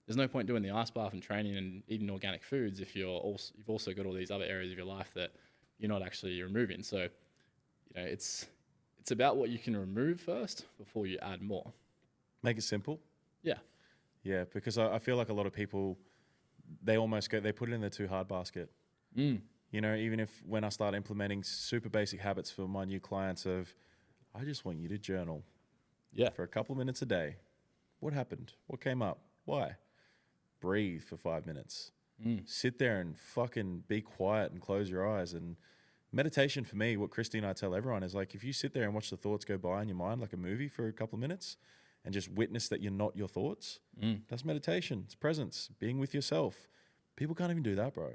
There's no point doing the ice bath and training and eating organic foods if you've also got all these other areas of your life that you're not actually removing. So, it's about what you can remove first before you add more. Make it simple. Yeah. Yeah, because I feel like a lot of people, they put it in the too hard basket. Even if when I start implementing super basic habits for my new clients of, I just want you to journal for a couple of minutes a day. What happened? What came up? Why? Breathe for 5 minutes. Sit there and fucking be quiet and close your eyes. And meditation for me, what Christy and I tell everyone is like, if you sit there and watch the thoughts go by in your mind like a movie for a couple of minutes and just witness that you're not your thoughts, that's meditation. It's presence, being with yourself. People can't even do that, bro.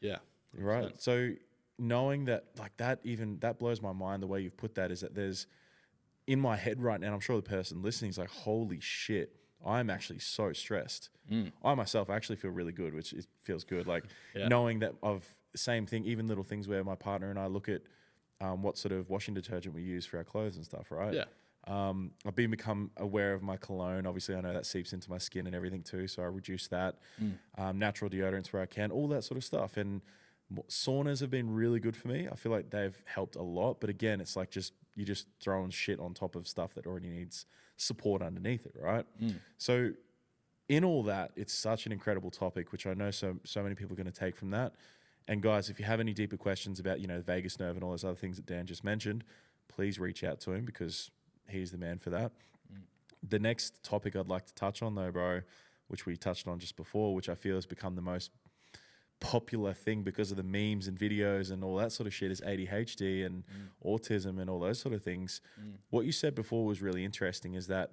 Yeah. Right. So knowing that, like that blows my mind. The way you've put that is that there's in my head right now, I'm sure the person listening is like, holy shit, I'm actually so stressed. I myself actually feel really good, which feels good. Like knowing that same thing, even little things where my partner and I look at what sort of washing detergent we use for our clothes and stuff, right? Yeah. I've become aware of my cologne. Obviously, I know that seeps into my skin and everything too, so I reduce that. Natural deodorants where I can, all that sort of stuff. And saunas have been really good for me. I feel like they've helped a lot. But again, it's like you're just throwing shit on top of stuff that already needs support underneath it, right? So in all that, it's such an incredible topic, which I know so many people are going to take from that. And guys, if you have any deeper questions about, the vagus nerve and all those other things that Dan just mentioned, please reach out to him because he's the man for that. The next topic I'd like to touch on though, bro, which we touched on just before, which I feel has become the most popular thing because of the memes and videos and all that sort of shit, is ADHD and autism and all those sort of things. What you said before was really interesting, is that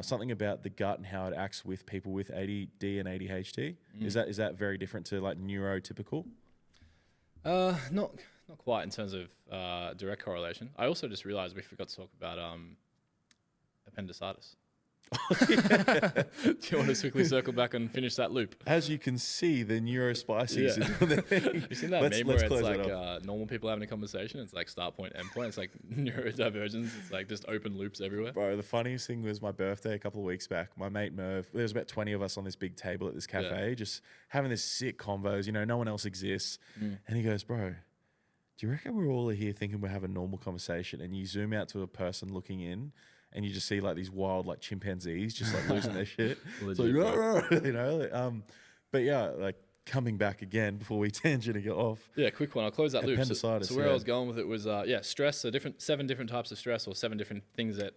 something about the gut and how it acts with people with ADD and ADHD. Is that very different to like neurotypical? Not quite in terms of direct correlation. I also just realized we forgot to talk about appendicitis. Do you want to quickly circle back and finish that loop? As you can see, the neurospices. You seen that meme where it's like normal people having a conversation? It's like start point, end point. It's like neurodivergence. It's like just open loops everywhere. Bro, the funniest thing was my birthday a couple of weeks back. My mate Merv, there was about 20 of us on this big table at this cafe, just having this sick convos. No one else exists. And he goes, bro, do you reckon we're all here thinking we're having a normal conversation? And you zoom out to a person looking in, and you just see like these wild like chimpanzees just like losing their shit. Legit, but yeah, like coming back again before we tangent and get off. Yeah, quick one. I'll close that loop. Appendicitis, So where I was going with it was, stress. So 7 different types of stress, or 7 different things that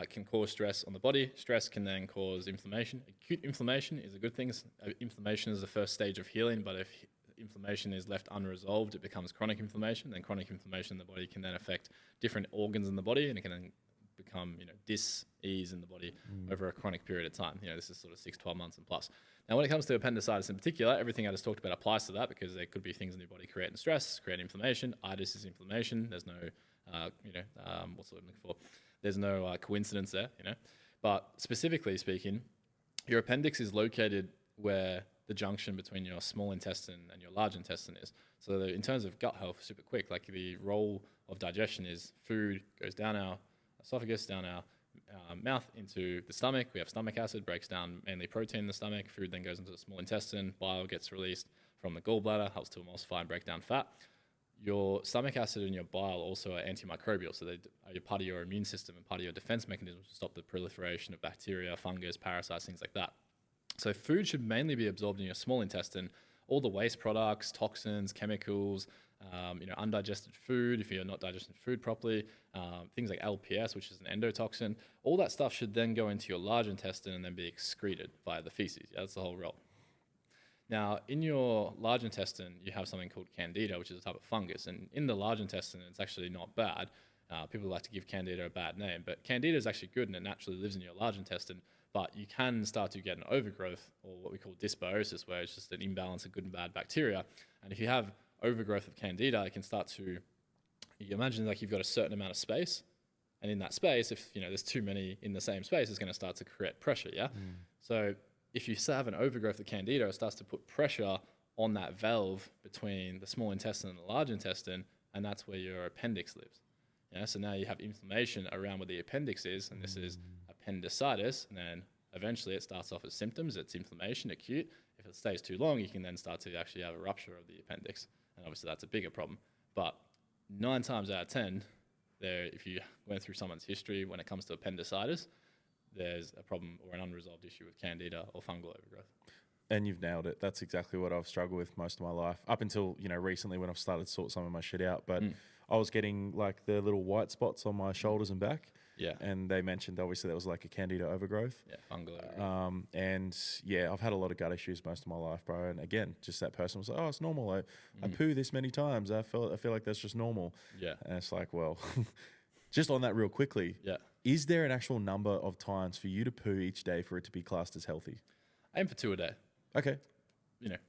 can cause stress on the body. Stress can then cause inflammation. Acute inflammation is a good thing. Inflammation is the first stage of healing, but if inflammation is left unresolved, it becomes chronic inflammation. Then chronic inflammation in the body can then affect different organs in the body, and it can then become, dis-ease in the body over a chronic period of time. This is sort of 6-12 months and plus. Now, when it comes to appendicitis in particular, everything I just talked about applies to that, because there could be things in your body creating stress, creating inflammation. Itis is inflammation. There's no, what's the word I'm looking for? There's no coincidence there, But specifically speaking, your appendix is located where the junction between your small intestine and your large intestine is. So in terms of gut health, super quick, like the role of digestion is food goes down our esophagus, down our mouth into the stomach. We have stomach acid, breaks down mainly protein in the stomach. Food then goes into the small intestine. Bile gets released from the gallbladder, helps to emulsify and break down fat. Your stomach acid and your bile also are antimicrobial, so they are part of your immune system and part of your defense mechanism to stop the proliferation of bacteria, fungus, parasites, things like that. So food should mainly be absorbed in your small intestine. All the waste products, toxins, chemicals, undigested food, if you're not digesting food properly, things like LPS, which is an endotoxin, all that stuff should then go into your large intestine and then be excreted via the feces. Yeah, that's the whole role. Now, in your large intestine, you have something called candida, which is a type of fungus. And in the large intestine, it's actually not bad. People like to give candida a bad name, but candida is actually good and it naturally lives in your large intestine. But you can start to get an overgrowth, or what we call dysbiosis, where it's just an imbalance of good and bad bacteria. And if you have overgrowth of candida, it can start to, you imagine like you've got a certain amount of space, and in that space, if there's too many in the same space, it's going to start to create pressure, yeah? So if you have an overgrowth of candida, it starts to put pressure on that valve between the small intestine and the large intestine, and that's where your appendix lives. Yeah, so now you have inflammation around where the appendix is, and this is appendicitis, and then eventually it starts off as symptoms. It's inflammation, acute. If it stays too long, you can then start to actually have a rupture of the appendix, and obviously that's a bigger problem. But 9 times out of 10, if you went through someone's history when it comes to appendicitis, there's a problem or an unresolved issue with candida or fungal overgrowth. And you've nailed it. That's exactly what I've struggled with most of my life, up until recently when I've started to sort some of my shit out. But I was getting like the little white spots on my shoulders and back. Yeah. And they mentioned obviously that was like a candida overgrowth. Yeah, fungal overgrowth. And yeah, I've had a lot of gut issues most of my life, bro. And again, just that person was like, "Oh, it's normal. I poo this many times. I feel like that's just normal." Yeah. And it's like, well, just on that real quickly. Yeah. Is there an actual number of times for you to poo each day for it to be classed as healthy? Aim for 2 a day. Okay.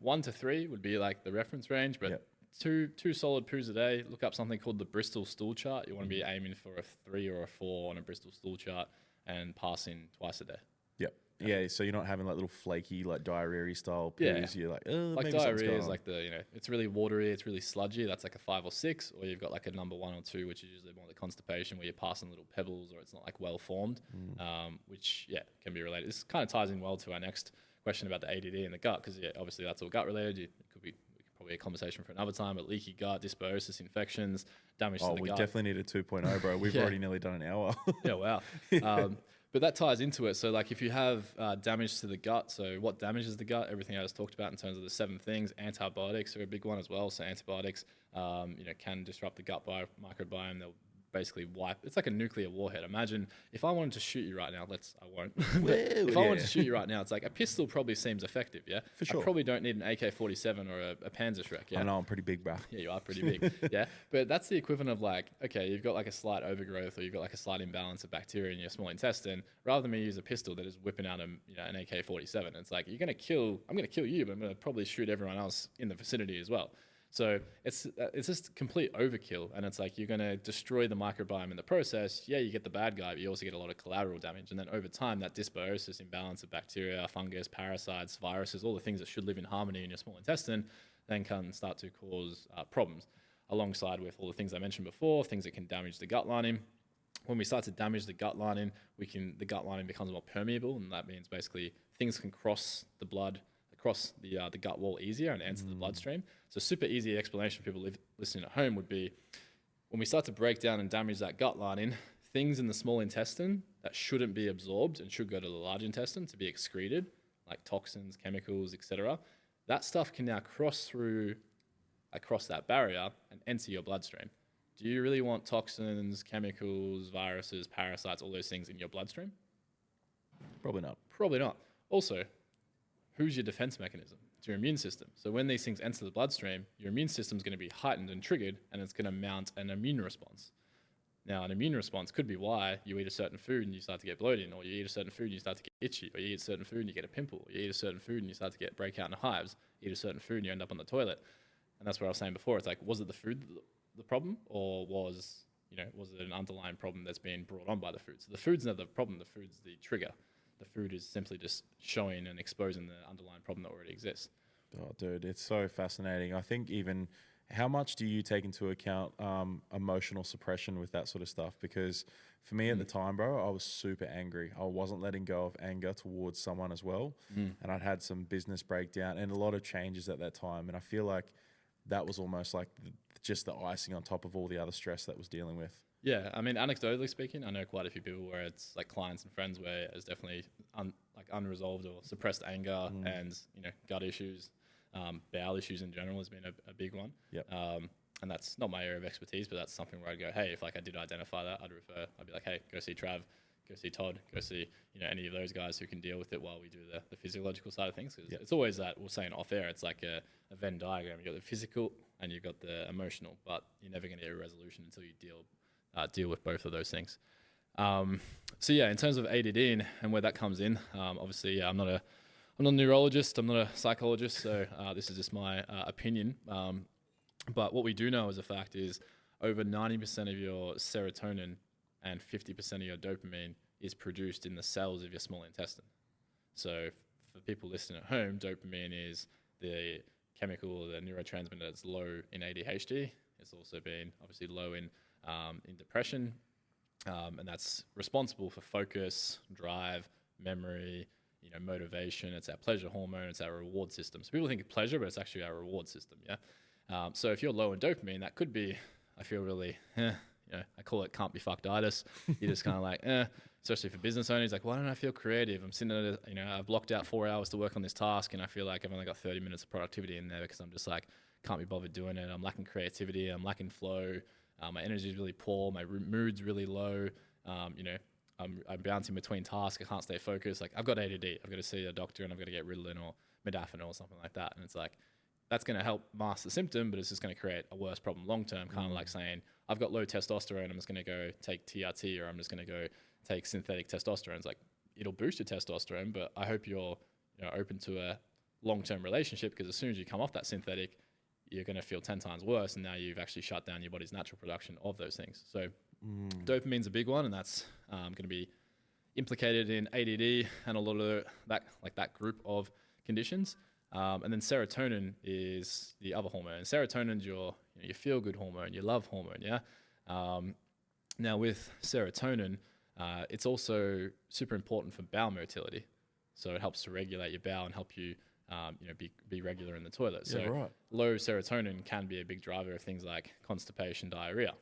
1 to 3 would be like the reference range, but two solid poos a day. Look up something called the Bristol stool chart. You want to be aiming for a 3 or a 4 on a Bristol stool chart and passing twice a day. Yep. Yeah, so you're not having like little flaky, like diarrhea style poos. You're like, like maybe diarrhea is like it's really watery, it's really sludgy. That's like a 5 or 6. Or you've got like a number 1 or 2, which is usually more the constipation, where you're passing little pebbles or it's not like well formed, which can be related. This kind of ties in well to our next question about the ADD in the gut, because obviously that's all gut related. It could be probably a conversation for another time, but leaky gut, dysbiosis, infections, damage to the gut. We definitely need a 2.0, bro. We've already nearly done an hour. Yeah, wow. But that ties into it. So like if you have damage to the gut, so what damages the gut? Everything I just talked about in terms of the 7 things. Antibiotics are a big one as well. So antibiotics, can disrupt the gut microbiome. They'll basically wipe. It's like a nuclear warhead. Imagine if I wanted to shoot you right now. I won't. If I wanted to shoot you right now, it's like a pistol probably seems effective. Yeah, for sure. I probably don't need an AK-47 or a Panzerschreck. Yeah, I know I'm pretty big, bro. Yeah, you are pretty big. Yeah, but that's the equivalent of like, okay, you've got like a slight overgrowth or you've got like a slight imbalance of bacteria in your small intestine. Rather than me use a pistol that is whipping out an AK-47, it's like I'm gonna kill you, but I'm gonna probably shoot everyone else in the vicinity as well. So it's just complete overkill, and it's like you're going to destroy the microbiome in the process. Yeah, you get the bad guy, but you also get a lot of collateral damage. And then over time, that dysbiosis, imbalance of bacteria, fungus, parasites, viruses, all the things that should live in harmony in your small intestine, then can start to cause problems, alongside with all the things I mentioned before, things that can damage the gut lining. When we start to damage the gut lining, the gut lining becomes more permeable, and that means basically things can cross the blood, across the gut wall easier and enter the bloodstream. So super easy explanation for people listening at home would be, when we start to break down and damage that gut lining, things in the small intestine that shouldn't be absorbed and should go to the large intestine to be excreted, like toxins, chemicals, etc., that stuff can now cross that barrier and enter your bloodstream. Do you really want toxins, chemicals, viruses, parasites, all those things in your bloodstream? Probably not. Probably not. Also, who's your defense mechanism? It's your immune system. So when these things enter the bloodstream, your immune system is going to be heightened and triggered, and it's going to mount an immune response. Now, an immune response could be why you eat a certain food and you start to get bloated, or you eat a certain food and you start to get itchy, or you eat a certain food and you get a pimple, or you eat a certain food and you start to get breakout in hives, you eat a certain food and you end up on the toilet. And that's what I was saying before. It's like, was it the food the problem, or was it an underlying problem that's being brought on by the food? So the food's not the problem, the food's the trigger. The food is simply just showing and exposing the underlying problem that already exists. Oh, dude, it's so fascinating. I think even how much do you take into account emotional suppression with that sort of stuff? Because for me at the time, bro, I was super angry. I wasn't letting go of anger towards someone as well. And I'd had some business breakdown and a lot of changes at that time. And I feel like that was almost like just the icing on top of all the other stress that was dealing with. Yeah, I mean, anecdotally speaking, I know quite a few people where it's like clients and friends where it's definitely unresolved or suppressed anger and gut issues, bowel issues in general has been a big one. Yep. And that's not my area of expertise, but that's something where I'd go, hey, if I did identify that, I'd be like, hey, go see Trav, go see Todd, go see any of those guys who can deal with it while we do the physiological side of things. Because it's always that we're saying off air, it's like a Venn diagram. You got the physical and you've got the emotional, but you're never going to get a resolution until you deal with both of those things. So yeah, in terms of ADD and where that comes in, obviously, I'm not a neurologist, I'm not a psychologist, so this is just my opinion. But what we do know as a fact is over 90% of your serotonin and 50% of your dopamine is produced in the cells of your small intestine. So for people listening at home, dopamine is the chemical, the neurotransmitter that's low in ADHD. It's also been obviously low in depression, and that's responsible for focus, drive, memory, motivation. It's our pleasure hormone. It's our reward system. So people think of pleasure, but it's actually our reward system. Yeah. So if you're low in dopamine, that could be, I feel really, I call it can't be fucked-itis. You're just kind of like, especially for business owners, like, why don't I feel creative? I'm sitting at I've blocked out 4 hours to work on this task, and I feel like I've only got 30 minutes of productivity in there because I'm just like, can't be bothered doing it. I'm lacking creativity. I'm lacking flow. My energy is really poor. My mood's really low. I'm bouncing between tasks. I can't stay focused. Like, I've got ADD. I've got to see a doctor and I've got to get Ritalin or modafinil or something like that. And it's like, that's going to help mask the symptom, but it's just going to create a worse problem long term. Kind of like saying, I've got low testosterone. I'm just going to go take TRT, or I'm just going to go take synthetic testosterone. It's like, it'll boost your testosterone, but I hope you're open to a long-term relationship, because as soon as you come off that synthetic, you're going to feel 10 times worse, and now you've actually shut down your body's natural production of those things. So dopamine's a big one, and that's going to be implicated in ADD and a lot of that group of conditions. And then serotonin is the other hormone. And serotonin's your feel-good hormone, your love hormone, yeah? Now with serotonin, it's also super important for bowel motility. So it helps to regulate your bowel and help you be regular in the toilet. So low serotonin can be a big driver of things like constipation, diarrhea.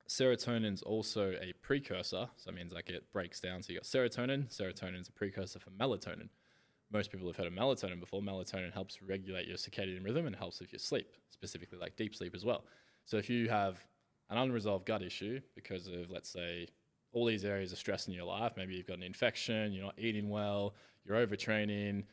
Serotonin's also a precursor, so it means like it breaks down. So you got serotonin. Serotonin's a precursor for melatonin. Most people have heard of melatonin before. Melatonin helps regulate your circadian rhythm and helps with your sleep, specifically like deep sleep as well. So if you have an unresolved gut issue because of, let's say, all these areas of stress in your life, maybe you've got an infection, you're not eating well, you're overtraining,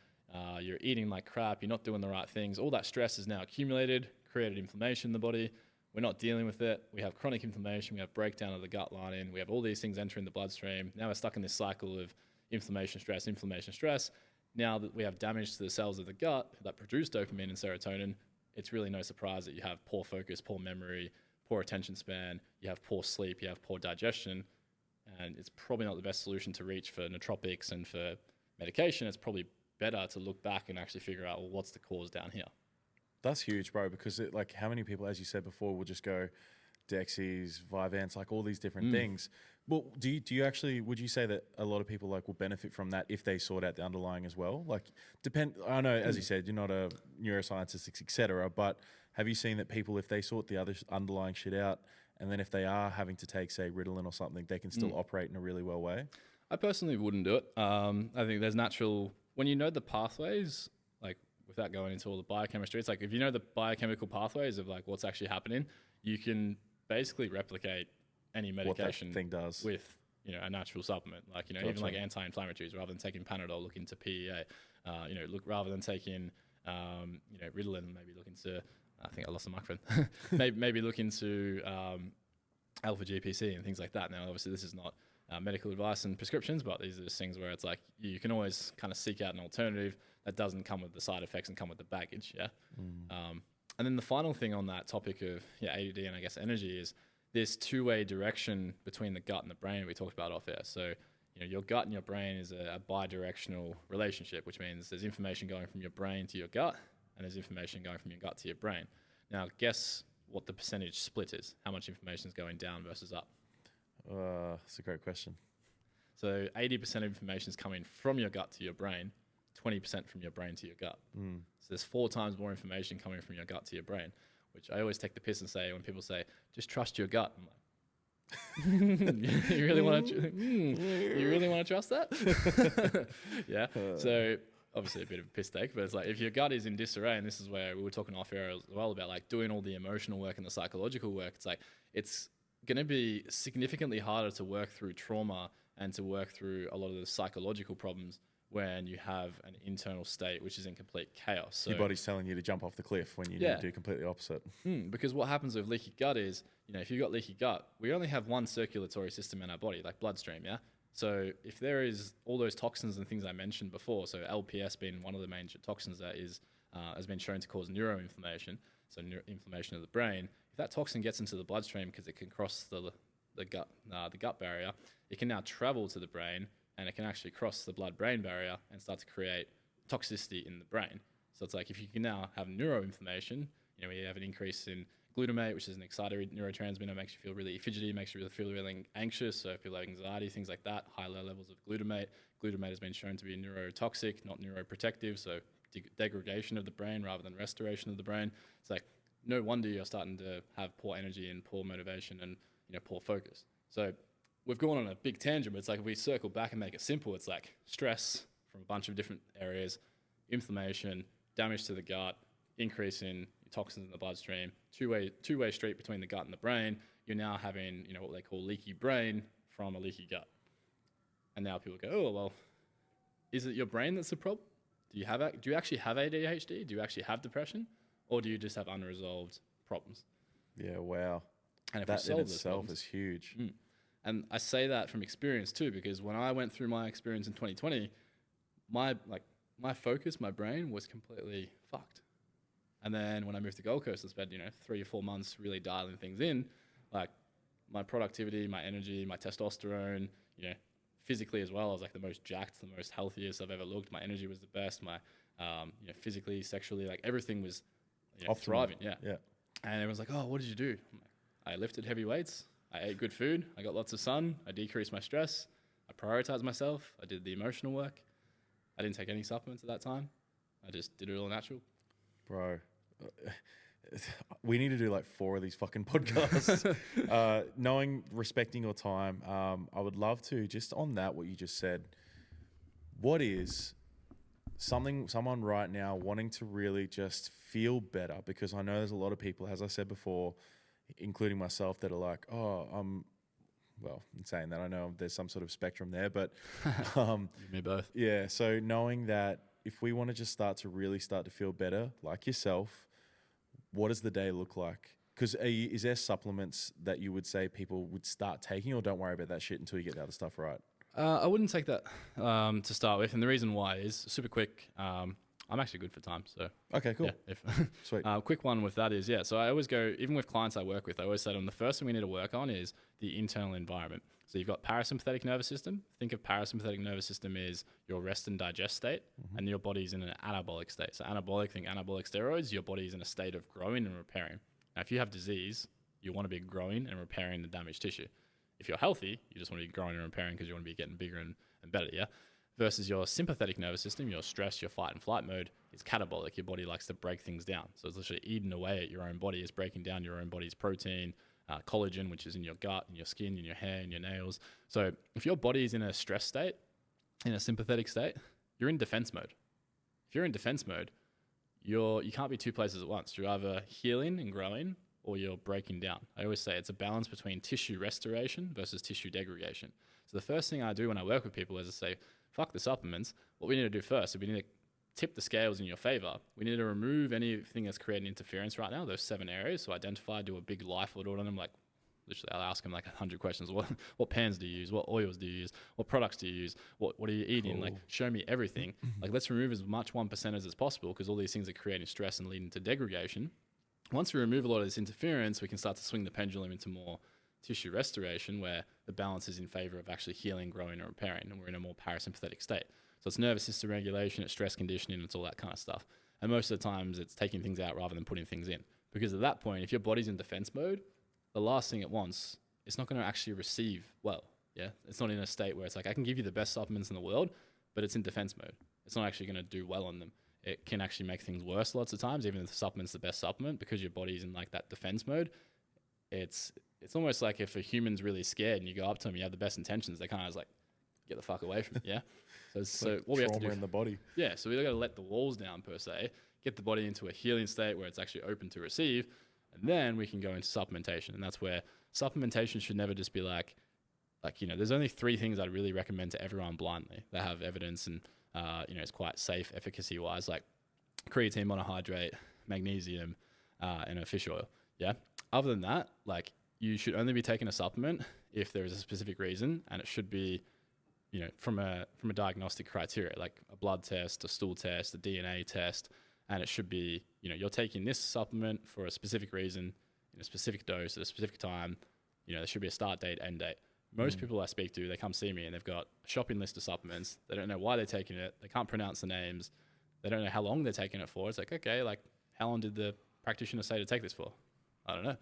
you're eating like crap, you're not doing the right things, all that stress is now accumulated, created inflammation in the body. We're not dealing with it. We have chronic inflammation. We have breakdown of the gut lining. We have all these things entering the bloodstream. Now we're stuck in this cycle of inflammation, stress. Now that we have damage to the cells of the gut that produce dopamine and serotonin, it's really no surprise that you have poor focus, poor memory, poor attention span, you have poor sleep, you have poor digestion, and it's probably not the best solution to reach for nootropics and for medication. It's probably better to look back and actually figure out, well, what's the cause down here? That's huge, bro, because how many people, as you said before, will just go Dexies, Vyvanse, like all these different things. Well, would you say that a lot of people will benefit from that if they sort out the underlying as well? I know, as you said, you're not a neuroscientist, etc., but have you seen that people, if they sort the other underlying shit out, and then if they are having to take, say, Ritalin or something, they can still operate in a really well way? I personally wouldn't do it. I think there's natural, when you know the pathways, without going into all the biochemistry, it's like if you know the biochemical pathways of like what's actually happening, you can basically replicate any medication what that thing does with a natural supplement, like even like anti-inflammatories. Rather than taking Panadol, look into PEA. Look rather than taking Ritalin, maybe look into. I think I lost the microphone. maybe look into alpha GPC and things like that. Now, obviously, this is not medical advice and prescriptions, but these are just things where it's like you can always kind of seek out an alternative that doesn't come with the side effects and come with the baggage. Yeah. And then the final thing on that topic of ADD and I guess energy is this two-way direction between the gut and the brain we talked about off air. So your gut and your brain is a bi-directional relationship, which means there's information going from your brain to your gut and there's information going from your gut to your brain. Now, guess what the percentage split is? How much information is going down versus up? That's a great question. So 80% of information is coming from your gut to your brain, 20% from your brain to your gut. So there's 4 times more information coming from your gut to your brain, which I always take the piss and say when people say, just trust your gut. I'm like, you really want to trust that? Yeah. So obviously a bit of a piss take, but it's like if your gut is in disarray, and this is where we were talking off air as well about like doing all the emotional work and the psychological work. It's like it's going to be significantly harder to work through trauma and to work through a lot of the psychological problems when you have an internal state which is in complete chaos. So your body's telling you to jump off the cliff when you need to do completely opposite. Because what happens with leaky gut is, if you've got leaky gut, we only have one circulatory system in our body, like bloodstream, yeah? So if there is all those toxins and things I mentioned before, so LPS being one of the major toxins that has been shown to cause neuroinflammation, so inflammation of the brain, if that toxin gets into the bloodstream because it can cross the gut barrier, it can now travel to the brain and it can actually cross the blood-brain barrier and start to create toxicity in the brain. So it's like if you can now have neuroinflammation, we have an increase in glutamate, which is an excitatory neurotransmitter, makes you feel really fidgety, makes you feel really anxious. So if you have anxiety, things like that, high levels of glutamate. Glutamate has been shown to be neurotoxic, not neuroprotective, so degradation of the brain rather than restoration of the brain. It's like no wonder you're starting to have poor energy and poor motivation and poor focus. So we've gone on a big tangent, but it's like if we circle back and make it simple, it's like stress from a bunch of different areas, inflammation, damage to the gut, increase in toxins in the bloodstream, two-way street between the gut and the brain. You're now having what they call leaky brain from a leaky gut. And now people go, oh well, is it your brain that's the problem? Do you actually have ADHD? Do you actually have depression, or do you just have unresolved problems? Yeah, wow. And if that in itself is huge. And I say that from experience too, because when I went through my experience in 2020, my focus, my brain was completely fucked. And then when I moved to Gold Coast, I spent 3 or 4 months really dialing things in, like my productivity, my energy, my testosterone, physically as well. I was like the most jacked, the most healthiest I've ever looked. My energy was the best. My physically, sexually, like everything was thriving. Yeah. And everyone's like, oh, what did you do? I'm like, I lifted heavy weights. I ate good food. I got lots of sun. I decreased my stress. I prioritized myself. I did the emotional work. I didn't take any supplements at that time. I just did it all natural. Bro, we need to do like 4 of these fucking podcasts. Respecting your time, I would love to, just on that, what you just said, what is someone right now wanting to really just feel better? Because I know there's a lot of people, as I said before, including myself, that are like, oh, in saying that, I know there's some sort of spectrum there, but me both. Yeah. So knowing that if we want to just start to feel better, like yourself, what does the day look like? Because is there supplements that you would say people would start taking, or don't worry about that shit until you get the other stuff right? I wouldn't take that to start with, and the reason why is super quick. I'm actually good for time, so okay, cool. Yeah, Sweet. Quick one with that is so I always go, even with clients I work with, I always say to them the first thing we need to work on is the internal environment. So you've got parasympathetic nervous system. Think of parasympathetic nervous system is your rest and digest state, and your body's in an anabolic state. So think anabolic steroids. Your body's in a state of growing and repairing. Now, if you have disease, you want to be growing and repairing the damaged tissue. If you're healthy, you just want to be growing and repairing because you want to be getting bigger and better, yeah? Versus your sympathetic nervous system, your stress, your fight and flight mode is catabolic. Your body likes to break things down. So it's literally eating away at your own body. It's breaking down your own body's protein, collagen, which is in your gut, in your skin, in your hair, in your nails. So if your body is in a stress state, in a sympathetic state, you're in defense mode. If you're in defense mode, you can't be two places at once. You're either healing and growing or you're breaking down. I always say it's a balance between tissue restoration versus tissue degradation. So the first thing I do when I work with people is I say, fuck the supplements. What we need to do first is we need to tip the scales in your favor. We need to remove anything that's creating interference right now, those 7 areas. So identify, do a big life audit on them. Like literally I'll ask them like 100 questions. What pans do you use? What oils do you use? What products do you use? What are you eating? Like show me everything. Like let's remove as much 1% as possible because all these things are creating stress and leading to degradation. Once we remove a lot of this interference, we can start to swing the pendulum into more tissue restoration where the balance is in favor of actually healing, growing, and repairing, and we're in a more parasympathetic state. So it's nervous system regulation, it's stress conditioning, it's all that kind of stuff. And most of the times it's taking things out rather than putting things in. Because at that point, if your body's in defense mode, the last thing it wants, it's not going to actually receive well. Yeah, it's not in a state where it's like, I can give you the best supplements in the world, but it's in defense mode. It's not actually going to do well on them. It can actually make things worse lots of times, even if the supplement's the best supplement, because your body's in like that defense mode. It's almost like if a human's really scared and you go up to them, you have the best intentions, they kind of like, get the fuck away from it, yeah? So what we have to do... in the body. Yeah, so we've got to let the walls down per se, get the body into a healing state where it's actually open to receive, and then we can go into supplementation. And that's where supplementation should never just be like, there's only 3 things I'd really recommend to everyone blindly that have evidence and, it's quite safe efficacy-wise, like creatine monohydrate, magnesium, and a fish oil, yeah? Other than that, like, you should only be taking a supplement if there is a specific reason, and it should be, from a diagnostic criteria, like a blood test, a stool test, a DNA test, and it should be, you're taking this supplement for a specific reason, in a specific dose, at a specific time, there should be a start date, end date. Most people I speak to, they come see me and they've got a shopping list of supplements. They don't know why they're taking it. They can't pronounce the names. They don't know how long they're taking it for. It's like, okay, like how long did the practitioner say to take this for? I don't know.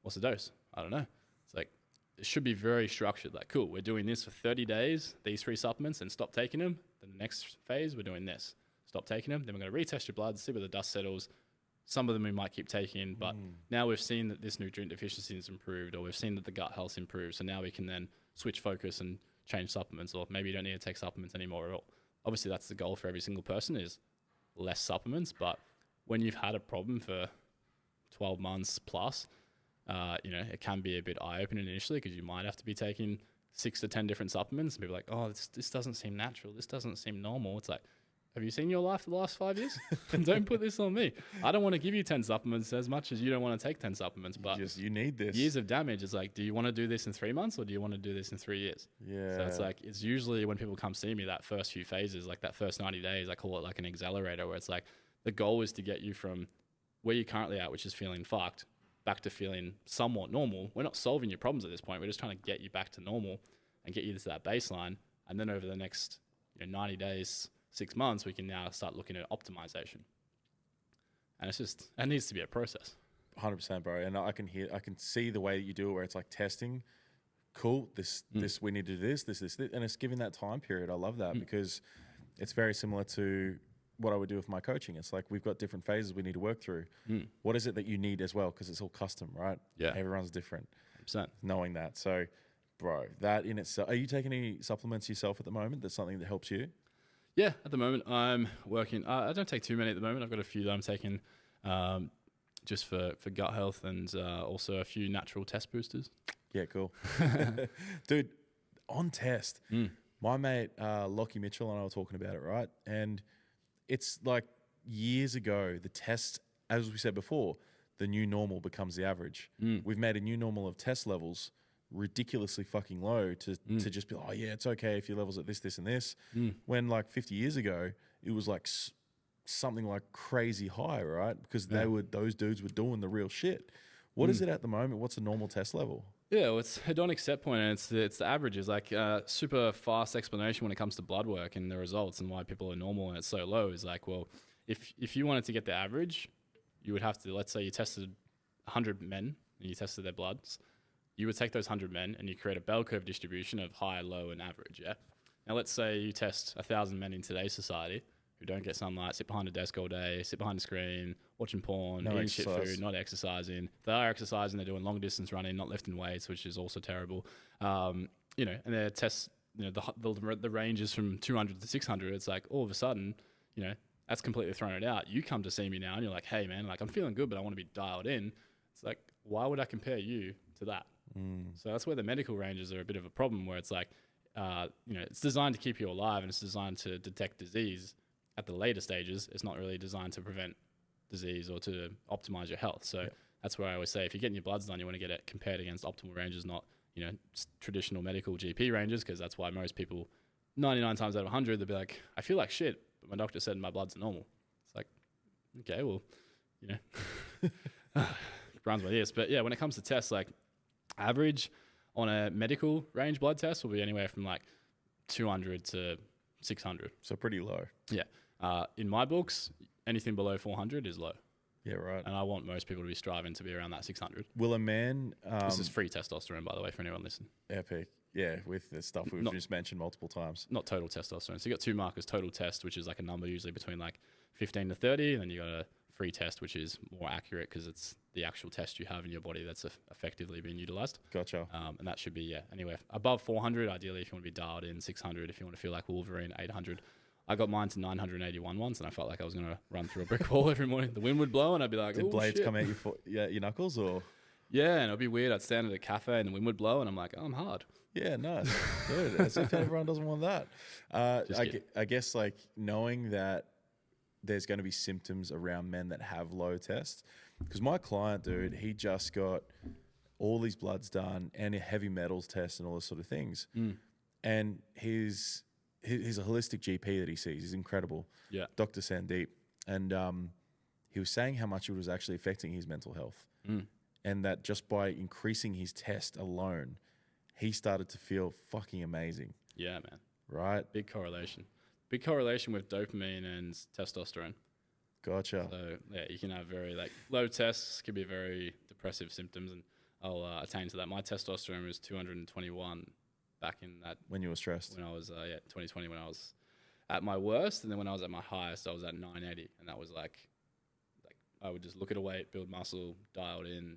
What's the dose? I don't know. It's like, it should be very structured. Like, cool, we're doing this for 30 days, these 3 supplements, and stop taking them. Then the next phase, we're doing this. Stop taking them. Then we're going to retest your blood, see where the dust settles. Some of them we might keep taking, but now we've seen that this nutrient deficiency is improved, or we've seen that the gut health's improved. So now we can then switch focus and change supplements, or maybe you don't need to take supplements anymore at all. Obviously, that's the goal for every single person, is less supplements. But when you've had a problem for 12 months plus, it can be a bit eye-opening initially because you might have to be taking 6 to 10 different supplements and people are like, oh, this doesn't seem natural. This doesn't seem normal. It's like, have you seen your life the last 5 years? And don't put this on me. I don't want to give you 10 supplements as much as you don't want to take 10 supplements. But you need this. Years of damage is like, do you want to do this in 3 months or do you want to do this in 3 years? Yeah. So it's like, it's usually when people come see me, that first few phases, like that first 90 days, I call it like an accelerator, where it's like, the goal is to get you from where you're currently at, which is feeling fucked, back to feeling somewhat normal. We're not solving your problems at this point. We're just trying to get you back to normal and get you to that baseline. And then over the next 90 days, 6 months, we can now start looking at optimization. And it needs to be a process. 100%, bro. And I can see the way that you do it, where it's like testing. Cool. This, we need to do this. And it's giving that time period. I love that because it's very similar to what I would do with my coaching. It's like, we've got different phases we need to work through. What is it that you need as well? Because it's all custom, right? Yeah. Everyone's different. 100%. Knowing that. So, bro, that in itself, are you taking any supplements yourself at the moment? That's something that helps you? Yeah, at the moment I'm working. I don't take too many at the moment. I've got a few that I'm taking just for gut health, and also a few natural test boosters. Yeah, cool. Dude, on test, my mate Lockie Mitchell and I were talking about it, right? And it's like years ago, the test, as we said before, the new normal becomes the average. We've made a new normal of test levels ridiculously fucking low to just be like, oh yeah, it's okay if your levels at this, this, and this. When like 50 years ago, it was like something like crazy high, right? Because those dudes were doing the real shit. What is it at the moment? What's a normal test level? Yeah, well, it's hedonic set point, and it's the averages. Like super fast explanation when it comes to blood work and the results and why people are normal and it's so low is like, well, if you wanted to get the average, you would have to, let's say you tested 100 men and you tested their bloods. You would take those 100 men and you create a bell curve distribution of high, low, and average, yeah? Now, let's say you test 1,000 men in today's society who don't get sunlight, sit behind a desk all day, sit behind a screen, watching porn, eating shit food, not exercising. If they are exercising, they're doing long distance running, not lifting weights, which is also terrible. And their tests, the range is from 200 to 600. It's like all of a sudden, that's completely thrown it out. You come to see me now and you're like, hey man, like I'm feeling good, but I want to be dialed in. It's like, why would I compare you to that? So that's where the medical ranges are a bit of a problem, where it's like, it's designed to keep you alive and it's designed to detect disease at the later stages. It's not really designed to prevent disease or to optimize your health. So that's where I always say, if you're getting your bloods done, you want to get it compared against optimal ranges, not, traditional medical GP ranges, because that's why most people, 99 times out of 100, they'll be like, I feel like shit, but my doctor said my bloods are normal. It's like, okay, well, grinds my ears. But yeah, when it comes to tests, like average on a medical range blood test will be anywhere from like 200 to 600. So pretty low. Yeah. In my books, anything below 400 is low. Yeah, right. And I want most people to be striving to be around that 600. Will a man... this is free testosterone, by the way, for anyone listening. Epic. Yeah, with the stuff we've just mentioned multiple times. Not total testosterone. So you got two markers: total test, which is like a number usually between like 15 to 30, and then you got a free test, which is more accurate because it's the actual test you have in your body that's effectively being utilized. Gotcha. And that should be, anywhere above 400, ideally, if you want to be dialed in, 600, if you want to feel like Wolverine, 800. I got mine to 981 once, and I felt like I was going to run through a brick wall every morning. The wind would blow, and I'd be like, Did blades shit. come out your knuckles, or? Yeah, and it'd be weird. I'd stand at a cafe, and the wind would blow, and I'm like, oh, I'm hard. Yeah, nice. Dude, as if everyone doesn't want that. I guess like knowing that there's going to be symptoms around men that have low tests. Because my client, dude, he just got all these bloods done and a heavy metals test and all those sort of things. And he's a holistic GP that he sees. He's incredible. Yeah. Dr. Sandeep. And he was saying how much it was actually affecting his mental health. And that just by increasing his test alone, he started to feel fucking amazing. Yeah, man. Right? Big correlation. Big correlation with dopamine and testosterone. Gotcha. So, yeah, you can have very, low tests can be very depressive symptoms, and I'll attain to that. My testosterone was 221 back in that... When you were stressed? When I was, 2020, when I was at my worst, and then when I was at my highest, I was at 980, and that was like I would just look at a weight, build muscle, dialed in,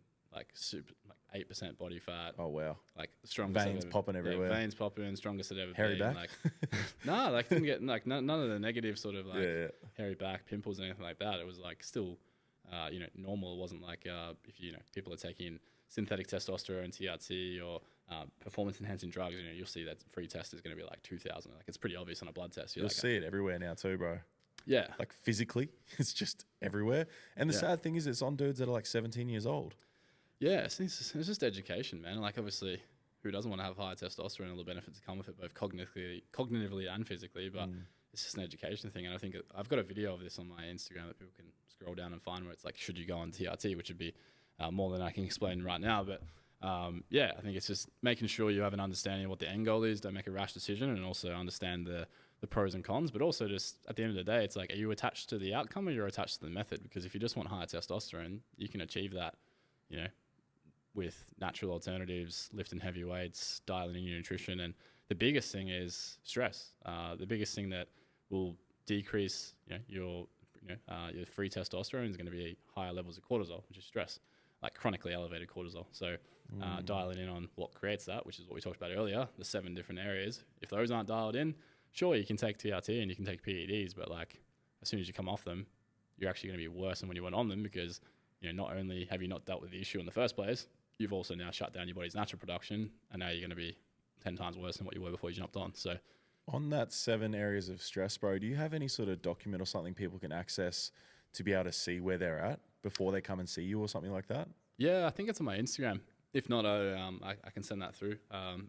super, 8% body fat. Oh, wow. Strongest. Veins popping everywhere. Veins popping, strongest it ever hairy been. Back? Didn't get none of the negative sort of hairy back, pimples, anything like that. It was still, normal. It wasn't if people are taking synthetic testosterone, TRT, or performance enhancing drugs, you'll see that free test is going to be 2,000. It's pretty obvious on a blood test. You'll see it everywhere now too, bro. Yeah. Physically, it's just everywhere. And the sad thing is it's on dudes that are 17 years old. Yeah, it's just education, man. Obviously, who doesn't want to have high testosterone and all the benefits that come with it, both cognitively and physically, but it's just an education thing. And I think I've got a video of this on my Instagram that people can scroll down and find, where it's should you go on TRT, which would be more than I can explain right now. But I think it's just making sure you have an understanding of what the end goal is, don't make a rash decision, and also understand the pros and cons, but also just at the end of the day, it's are you attached to the outcome or you're attached to the method? Because if you just want higher testosterone, you can achieve that, with natural alternatives, lifting heavy weights, dialing in your nutrition. And the biggest thing is stress. The biggest thing that will decrease, your free testosterone is going to be higher levels of cortisol, which is stress, chronically elevated cortisol. So dialing in on what creates that, which is what we talked about earlier, the 7 different areas. If those aren't dialed in, sure, you can take TRT and you can take PEDs, but as soon as you come off them, you're actually going to be worse than when you went on them, because not only have you not dealt with the issue in the first place, you've also now shut down your body's natural production, and now you're going to be 10 times worse than what you were before you jumped on. So, on that 7 areas of stress, bro, do you have any sort of document or something people can access to be able to see where they're at before they come and see you or something like that? Yeah, I think it's on my Instagram. If not, I can send that through.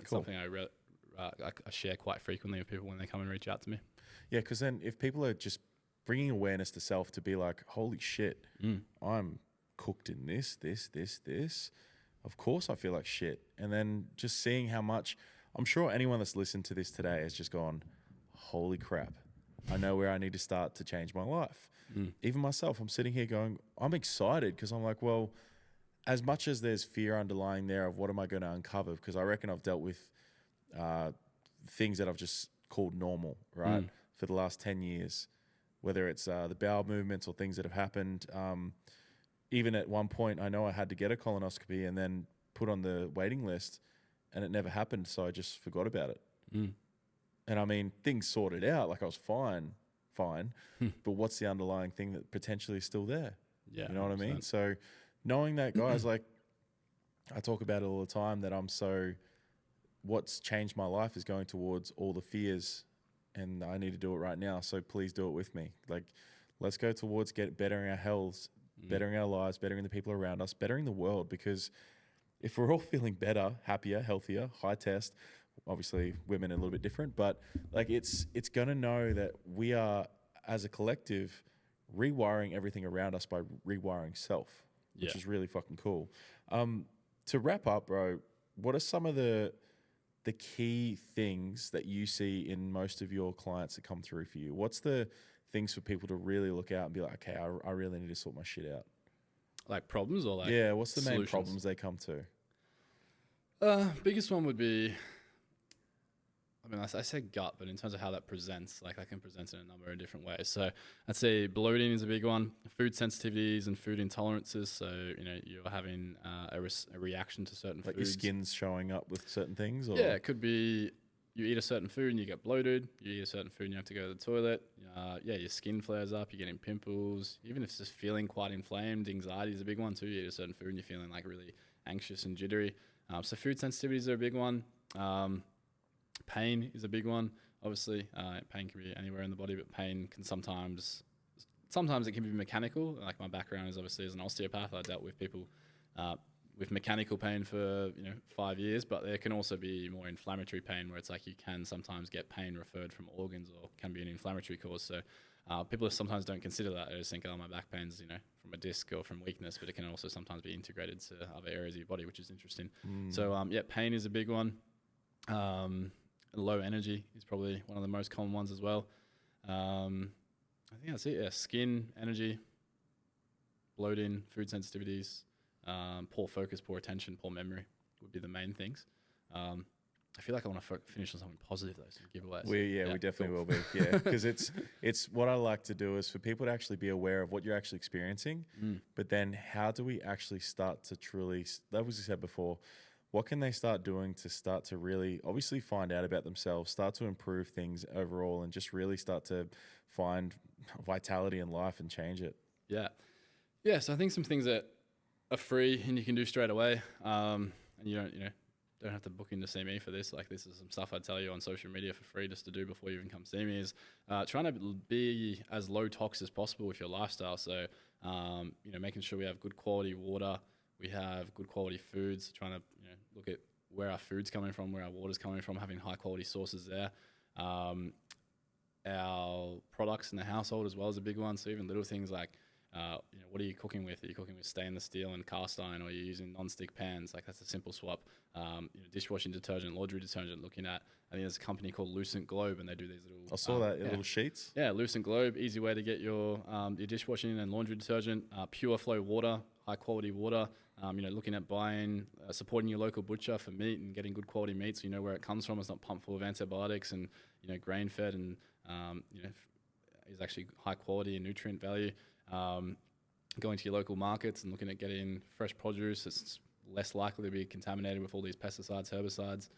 It's something I share quite frequently with people when they come and reach out to me. Yeah, because then if people are just bringing awareness to self to be holy shit, I'm cooked in this, of course I feel like shit. And then just seeing how much, I'm sure anyone that's listened to this today has just gone, holy crap, I know where I need to start to change my life. Even myself, I'm sitting here going, I'm excited, because I'm well, as much as there's fear underlying there of what am I going to uncover, because I reckon I've dealt with things that I've just called normal, right, for the last 10 years, whether it's the bowel movements or things that have happened. Even at one point, I know I had to get a colonoscopy and then put on the waiting list, and it never happened, so I just forgot about it. And I mean, things sorted out, I was fine fine. But what's the underlying thing that potentially is still there? Yeah, You know what I mean? 100%. So knowing that, guys, like I talk about it all the time, that what's changed my life is going towards all the fears, and I need to do it right now. So please do it with me. Like, let's go towards bettering our health, bettering our lives, bettering the people around us, bettering the world. Because if we're all feeling better, happier, healthier, high test, obviously women are a little bit different, but like it's going to know that we are, as a collective, rewiring everything around us by rewiring self, which is really fucking cool. To wrap up, bro, what are some of the key things that you see in most of your clients that come through for you? What's the things for people to really look out and be like, okay, I really need to sort my shit out? Like problems or like what's the main problems they come to? Biggest one would be, I mean, I say gut, but in terms of how that presents, like that can present in a number of different ways. So I'd say bloating is a big one, food sensitivities and food intolerances. So, you know, you're having a reaction to certain like foods. Your skin's showing up with certain things? Or? Yeah, it could be you eat a certain food and you get bloated. You eat a certain food and you have to go to the toilet. Your skin flares up, you're getting pimples. Even if it's just feeling quite inflamed, anxiety is a big one too. You eat a certain food and you're feeling like really anxious and jittery. So food sensitivities are a big one. Pain is a big one. Obviously, pain can be anywhere in the body, but pain can sometimes it can be mechanical. Like my background is obviously as an osteopath. I dealt with people with mechanical pain for 5 years, but there can also be more inflammatory pain where it's like you can sometimes get pain referred from organs or can be an inflammatory cause. So people sometimes don't consider that. They just think, oh, my back pain's from a disc or from weakness, but it can also sometimes be integrated to other areas of your body, which is interesting. So pain is a big one. Low energy is probably one of the most common ones as well. I think that's it. Yeah, skin, energy, bloating, food sensitivities, poor focus, poor attention, poor memory would be the main things. I feel like I want to finish on something positive though, so giveaways. We definitely will be. Yeah, because it's what I like to do is for people to actually be aware of what you're actually experiencing, but then how do we actually start to truly, that was you said before, what can they start doing to start to really obviously find out about themselves, start to improve things overall, and just really start to find vitality in life and change it? Yeah. So I think some things that are free and you can do straight away, and you don't have to book in to see me for this. Like, this is some stuff I tell you on social media for free just to do before you even come see me, is trying to be as low tox as possible with your lifestyle. So making sure we have good quality water, we have good quality foods, trying to look at where our food's coming from, where our water's coming from, having high quality sources there. Our products in the household as well is a big one. So even little things like, what are you cooking with? Are you cooking with stainless steel and cast iron, or are you using non-stick pans? Like, that's a simple swap. Dishwashing detergent, laundry detergent, looking at, I think there's a company called Lucent Globe, and they do these little... I saw that, little sheets. Yeah, Lucent Globe, easy way to get your dishwashing and laundry detergent, pure flow water, high quality water. Looking at buying, supporting your local butcher for meat and getting good quality meat, so you know where it comes from. It's not pumped full of antibiotics, and grain fed, and is actually high quality and nutrient value. Going to your local markets and looking at getting fresh produce. It's less likely to be contaminated with all these pesticides, herbicides.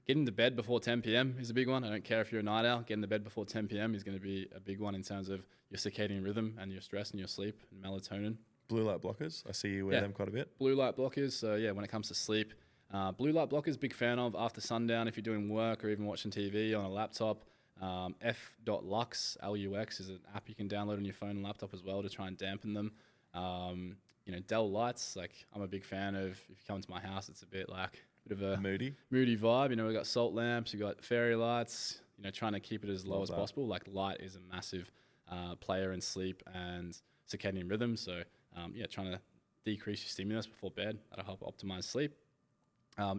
Getting to bed before 10 p.m. is a big one. I don't care if you're a night owl. Getting to bed before 10 p.m. is going to be a big one in terms of your circadian rhythm and your stress and your sleep and melatonin. Blue light blockers. I see you wear them quite a bit. Blue light blockers. So when it comes to sleep, blue light blockers, big fan of after sundown if you're doing work or even watching TV on a laptop. F.lux, Lux, is an app you can download on your phone and laptop as well to try and dampen them. Dell lights, like I'm a big fan of. If you come to my house, it's a bit of a moody vibe. We've got salt lamps, we've got fairy lights, trying to keep it as low as possible. Like, light is a massive player in sleep and circadian rhythm. So trying to decrease your stimulus before bed, that'll help optimize sleep.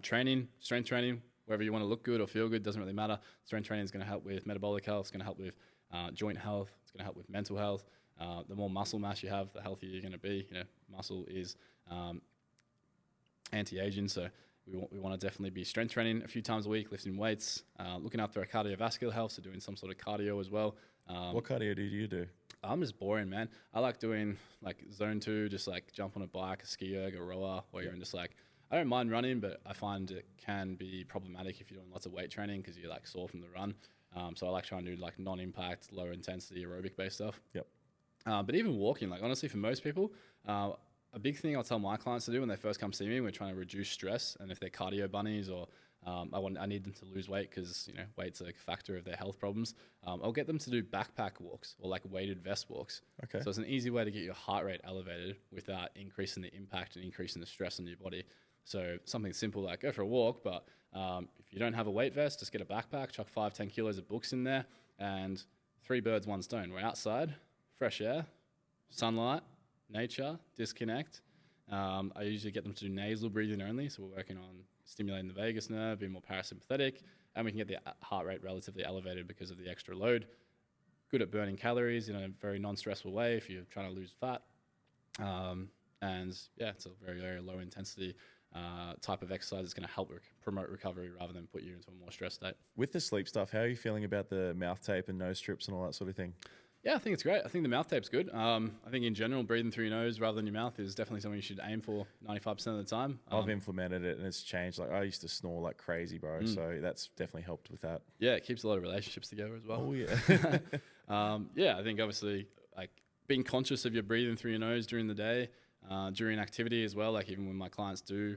Training, strength training, wherever you want to look good or feel good, doesn't really matter. Strength training is going to help with metabolic health. It's going to help with joint health. It's going to help with mental health. The more muscle mass you have, the healthier you're going to be. Muscle is anti-aging, so we want to definitely be strength training a few times a week, lifting weights, looking after our cardiovascular health, so doing some sort of cardio as well. What cardio do you do? I'm just boring, man. I like doing like zone 2, just like jump on a bike, a ski erg, a rower, or even just like, I don't mind running, but I find it can be problematic if you're doing lots of weight training because you're like sore from the run. So I like trying to do like non-impact, low intensity aerobic based stuff. Yep. But even walking, like honestly, for most people, a big thing I'll tell my clients to do when they first come see me, we're trying to reduce stress. And if they're cardio bunnies or I need them to lose weight because, you know, weight's a factor of their health problems. I'll get them to do backpack walks or like weighted vest walks. Okay. So it's an easy way to get your heart rate elevated without increasing the impact and increasing the stress on your body. So something simple like go for a walk, but if you don't have a weight vest, just get a backpack, chuck 5-10 kilos of books in there, and 3 birds, 1 stone. We're outside, fresh air, sunlight, nature, disconnect. I usually get them to do nasal breathing only, so we're working on stimulating the vagus nerve, being more parasympathetic, and we can get the heart rate relatively elevated because of the extra load. Good at burning calories in a very non-stressful way if you're trying to lose fat. And yeah, it's a very, very low intensity type of exercise that's going to help promote recovery rather than put you into a more stressed state. With the sleep stuff, how are you feeling about the mouth tape and nose strips and all that sort of thing? Yeah, I think it's great. I think the mouth tape's good. I think in general, breathing through your nose rather than your mouth is definitely something you should aim for 95% of the time. I've implemented it and it's changed. Like I used to snore like crazy, bro. So that's definitely helped with that. Yeah, it keeps a lot of relationships together as well. Oh yeah. Yeah, I think obviously like being conscious of your breathing through your nose during the day, during activity as well. Like even when my clients do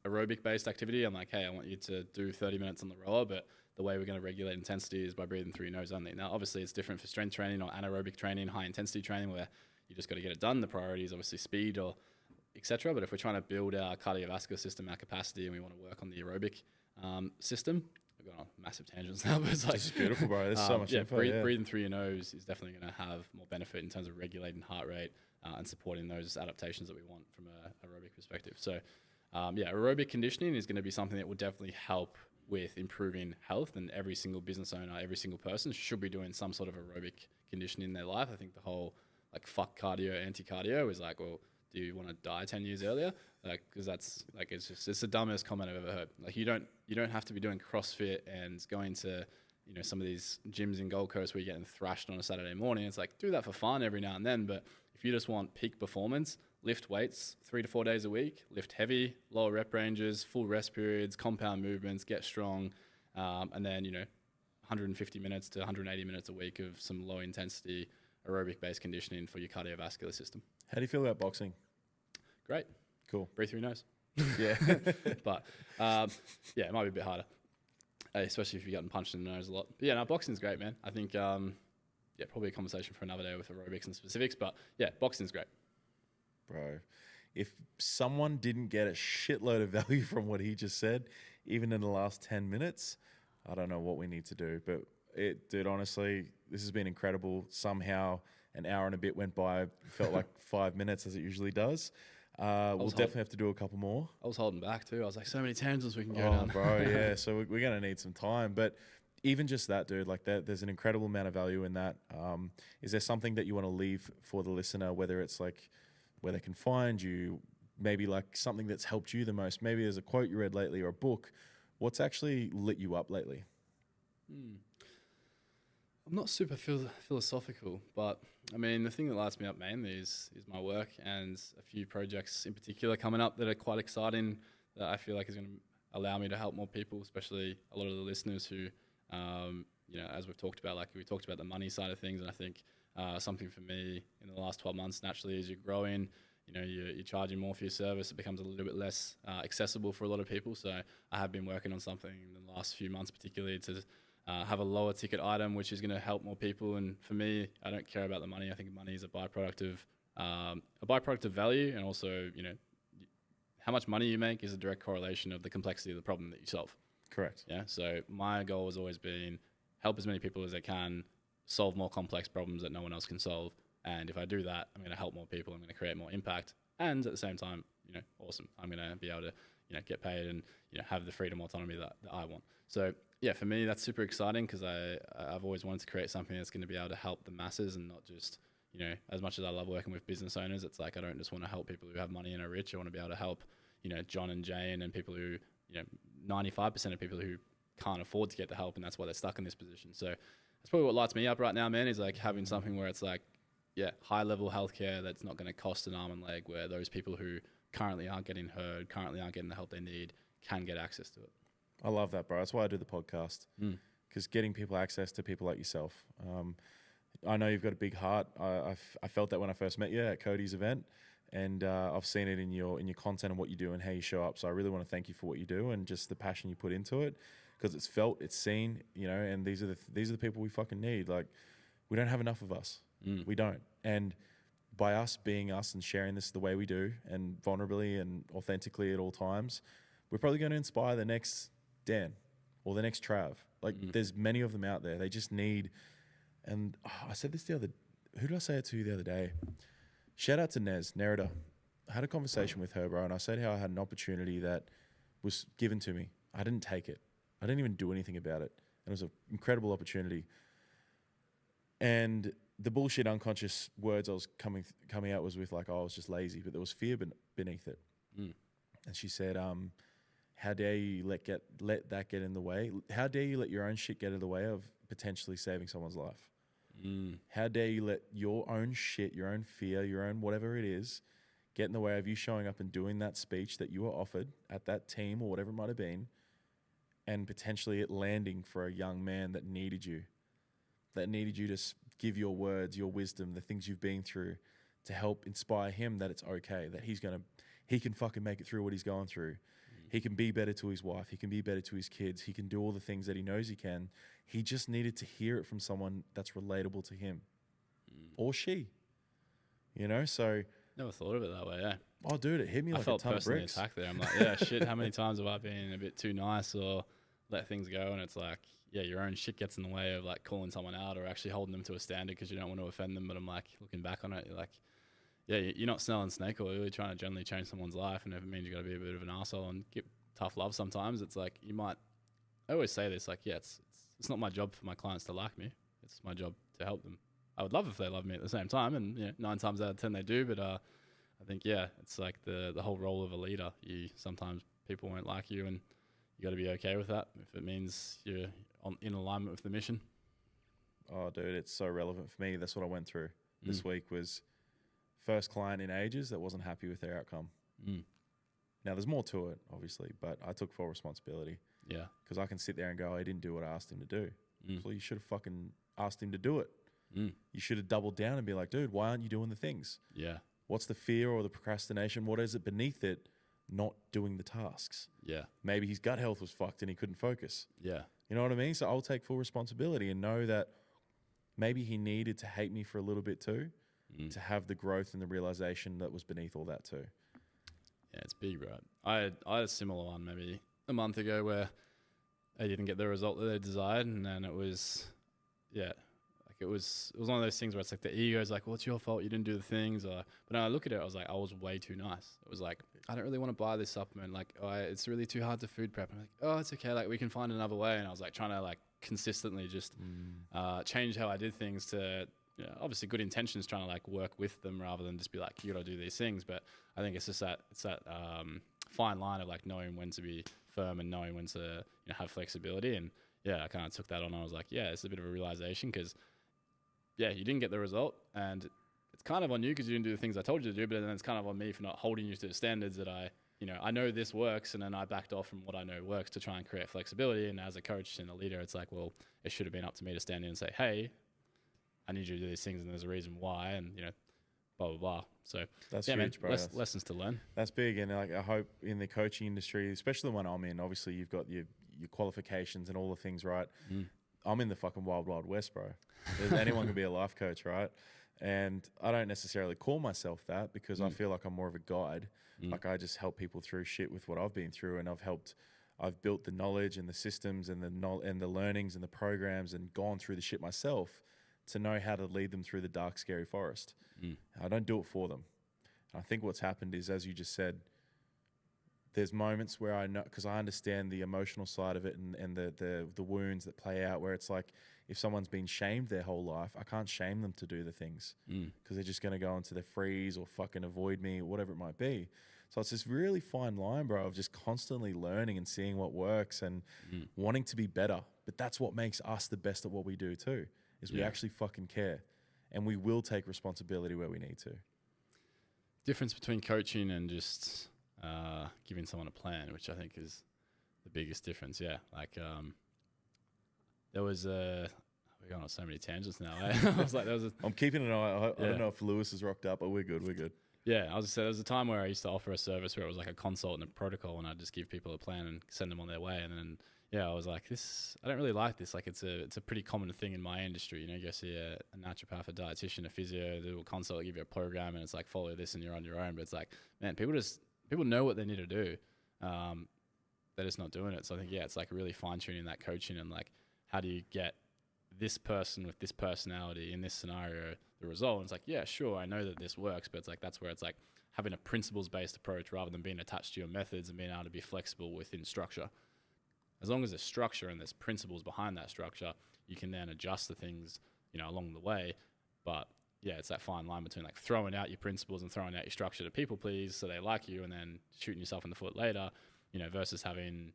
aerobic based activity, I'm like, hey, I want you to do 30 minutes on the rower, but the way we're going to regulate intensity is by breathing through your nose only. Now, obviously, it's different for strength training or anaerobic training, high intensity training, where you just got to get it done. The priority is obviously speed or etc. But if we're trying to build our cardiovascular system, our capacity, and we want to work on the aerobic system, we've gone on massive tangents now, but it's like, this is beautiful, bro. There's so much info. Breathing through your nose is definitely going to have more benefit in terms of regulating heart rate and supporting those adaptations that we want from an aerobic perspective. So, yeah, aerobic conditioning is going to be something that will definitely help with improving health, and every single business owner, every single person should be doing some sort of aerobic conditioning in their life. I think the whole like fuck cardio, anti-cardio is like, well, do you want to die 10 years earlier? Like, because that's like, it's the dumbest comment I've ever heard. Like you don't have to be doing CrossFit and going to, you know, some of these gyms in Gold Coast where you're getting thrashed on a Saturday morning. It's like, do that for fun every now and then. But if you just want peak performance, lift weights 3 to 4 days a week, lift heavy, lower rep ranges, full rest periods, compound movements, get strong, and then, you know, 150 minutes to 180 minutes a week of some low intensity aerobic based conditioning for your cardiovascular system. How do you feel about boxing? Great. Cool. Breathe through your nose. Yeah. But yeah, it might be a bit harder, especially if you're getting punched in the nose a lot. But yeah, no, boxing's great, man. I think, yeah, probably a conversation for another day with aerobics and specifics, but yeah, boxing's great. Bro, if someone didn't get a shitload of value from what he just said, even in the last 10 minutes, I don't know what we need to do. But dude, honestly, this has been incredible. Somehow an hour and a bit went by, felt like 5 minutes as it usually does. We'll definitely have to do a couple more. I was holding back too. I was like, so many tangents we can go down. down. Bro, yeah. So we're going to need some time. But even just that, dude, like there's an incredible amount of value in that. Is there something that you want to leave for the listener, whether it's like where they can find you, maybe like something that's helped you the most? Maybe there's a quote you read lately or a book. What's actually lit you up lately? I'm not super philosophical, but I mean, the thing that lights me up mainly is my work and a few projects in particular coming up that are quite exciting that I feel like is going to allow me to help more people, especially a lot of the listeners who, you know, as we talked about the money side of things. And I think something for me in the last 12 months, naturally, as you're growing, you know, you're charging more for your service. It becomes a little bit less accessible for a lot of people. So I have been working on something in the last few months, particularly to have a lower ticket item, which is going to help more people. And for me, I don't care about the money. I think money is a byproduct of value, and also, you know, how much money you make is a direct correlation of the complexity of the problem that you solve. Correct. Yeah. So my goal has always been help as many people as I can solve more complex problems that no one else can solve. And if I do that, I'm going to help more people. I'm going to create more impact. And at the same time, you know, awesome. I'm going to be able to, you know, get paid and, you know, have the freedom, autonomy that I want. So yeah, for me, that's super exciting because I've always wanted to create something that's going to be able to help the masses and not just, you know, as much as I love working with business owners, it's like I don't just want to help people who have money and are rich. I want to be able to help, you know, John and Jane and people who, you know, 95% of people who can't afford to get the help, and that's why they're stuck in this position. So that's probably what lights me up right now, man, is like having something where it's like, yeah, high level healthcare that's not going to cost an arm and leg, where those people who currently aren't getting heard, currently aren't getting the help they need, can get access to it. I love that, bro. That's why I do the podcast. because getting people access to people like yourself. I know you've got a big heart. I felt that when I first met you at Cody's event, and I've seen it in your content and what you do and how you show up. So I really want to thank you for what you do and just the passion you put into it, because it's felt, it's seen, and these are the people we fucking need. Like, we don't have enough of us. We don't. And by us being us and sharing this the way we do and vulnerably and authentically at all times, we're probably going to inspire the next Dan or the next Trav. Like, there's many of them out there. They just need, and I said this who did I say it to the other day? Shout out to Nerida. I had a conversation with her, bro, and I said how I had an opportunity that was given to me. I didn't take it. I didn't even do anything about it. And it was an incredible opportunity. And the bullshit unconscious words I was coming out was with like, oh, I was just lazy, but there was fear beneath it. And she said, how dare you let that get in the way? How dare you let your own shit get in the way of potentially saving someone's life? How dare you let your own shit, your own fear, your own whatever it is, get in the way of you showing up and doing that speech that you were offered at that team or whatever it might have been, and potentially it landing for a young man that needed you to give your words, your wisdom, the things you've been through, to help inspire him that it's okay, that he can fucking make it through what he's going through. He can be better to his wife. He can be better to his kids. He can do all the things that he knows he can. He just needed to hear it from someone that's relatable to him or she, so. Never thought of it that way, yeah. Oh, dude, it hit me like a ton of bricks. I felt personally attacked there. I'm like, yeah, shit, how many times have I been a bit too nice or let things go? And it's like, yeah, your own shit gets in the way of like calling someone out or actually holding them to a standard because you don't want to offend them. But I'm like, looking back on it, you're like, yeah, you're not smelling snake oil. You're trying to generally change someone's life. And if it means you got to be a bit of an arsehole and give tough love sometimes, it's like I always say this, like, yeah, it's not my job for my clients to like me. It's my job to help them. I would love if they love me at the same time. And 9 times out of 10 they do. But I think, yeah, it's like the whole role of a leader. Sometimes people won't like you and you got to be okay with that if it means you're in alignment with the mission. Oh, dude, it's so relevant for me. That's what I went through this week was first client in ages that wasn't happy with their outcome. Now, there's more to it, obviously, but I took full responsibility. Yeah. Because I can sit there and go, I didn't do what I asked him to do. So you should have fucking asked him to do it. You should have doubled down and be like, dude, why aren't you doing the things? Yeah. What's the fear or the procrastination? What is it beneath it? Not doing the tasks. Yeah. Maybe his gut health was fucked and he couldn't focus. Yeah. You know what I mean? So I'll take full responsibility and know that maybe he needed to hate me for a little bit too, to have the growth and the realization that was beneath all that too. Yeah, it's big, right? I had a similar one maybe a month ago where I didn't get the result that they desired, and then it was, yeah, like it was one of those things where it's like the ego's like, well, it's your fault, you didn't do the things. But then I look at it, I was like, I was way too nice. It was like, I don't really want to buy this supplement. Like, it's really too hard to food prep. I'm like, oh, it's okay. Like, we can find another way. And I was like trying to like consistently just change how I did things to, obviously good intentions, trying to like work with them rather than just be like, you got to do these things. But I think it's just that fine line of like knowing when to be firm and knowing when to have flexibility. And yeah, I kind of took that on. I was like, yeah, it's a bit of a realization because yeah, you didn't get the result and it's kind of on you because you didn't do the things I told you to do, but then it's kind of on me for not holding you to the standards that I know this works, and then I backed off from what I know works to try and create flexibility. And as a coach and a leader, it's like, well, it should have been up to me to stand in and say, hey, I need you to do these things and there's a reason why, and blah blah blah. So that's huge, man, bro. Lessons to learn. That's big, and like I hope in the coaching industry, especially the one I'm in, obviously you've got your qualifications and all the things, right? I'm in the fucking wild west, bro. Anyone can be a life coach, right? And I don't necessarily call myself that because I feel like I'm more of a guide. Like I just help people through shit with what I've been through, and I've built the knowledge and the systems and the learnings and the programs and gone through the shit myself to know how to lead them through the dark, scary forest. I don't do it for them. I think what's happened is, as you just said, there's moments where I know, because I understand the emotional side of it and the wounds that play out, where it's like if someone's been shamed their whole life, I can't shame them to do the things because they're just going to go into their freeze or fucking avoid me or whatever it might be. So it's this really fine line, bro, of just constantly learning and seeing what works and wanting to be better. But that's what makes us the best at what we do too, is we actually fucking care and we will take responsibility where we need to. Difference between coaching and just giving someone a plan, which I think is the biggest difference. Yeah. Like, there was a, we're going on so many tangents now. Eh? I was like, I'm keeping an eye. I don't know if Lewis is rocked up, but we're good. We're good. Yeah, I was just saying, there was a time where I used to offer a service where it was like a consult and a protocol, and I'd just give people a plan and send them on their way. And then, I was like, I don't really like this. Like, it's a pretty common thing in my industry. You go see a naturopath, a dietitian, a physio, they will consult, give you a program, and it's like, follow this and you're on your own. But it's like, man, people know what they need to do. They're just not doing it. So I think, it's like really fine tuning that coaching and like, how do you get this person with this personality in this scenario the result? And it's like, yeah, sure, I know that this works, but it's like, that's where it's like having a principles based approach rather than being attached to your methods and being able to be flexible within structure. As long as there's structure and there's principles behind that structure, you can then adjust the things along the way. But it's that fine line between like throwing out your principles and throwing out your structure to people please so they like you, and then shooting yourself in the foot later, versus having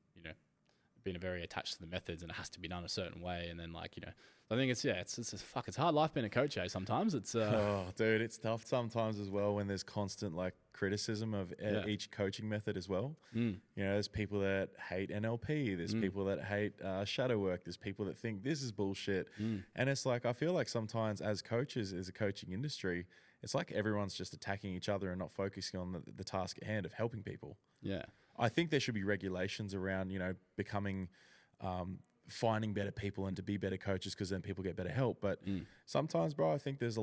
being very attached to the methods and it has to be done a certain way. And then like, I think it's hard life being a coach, sometimes it's oh dude, it's tough sometimes as well when there's constant like criticism of each coaching method as well. There's people that hate NLP, there's people that hate shadow work, there's people that think this is bullshit. And it's like, I feel like sometimes as coaches, as a coaching industry, it's like everyone's just attacking each other and not focusing on the task at hand of helping people. I think there should be regulations around, becoming, finding better people and to be better coaches, because then people get better help. But sometimes, bro, I think there's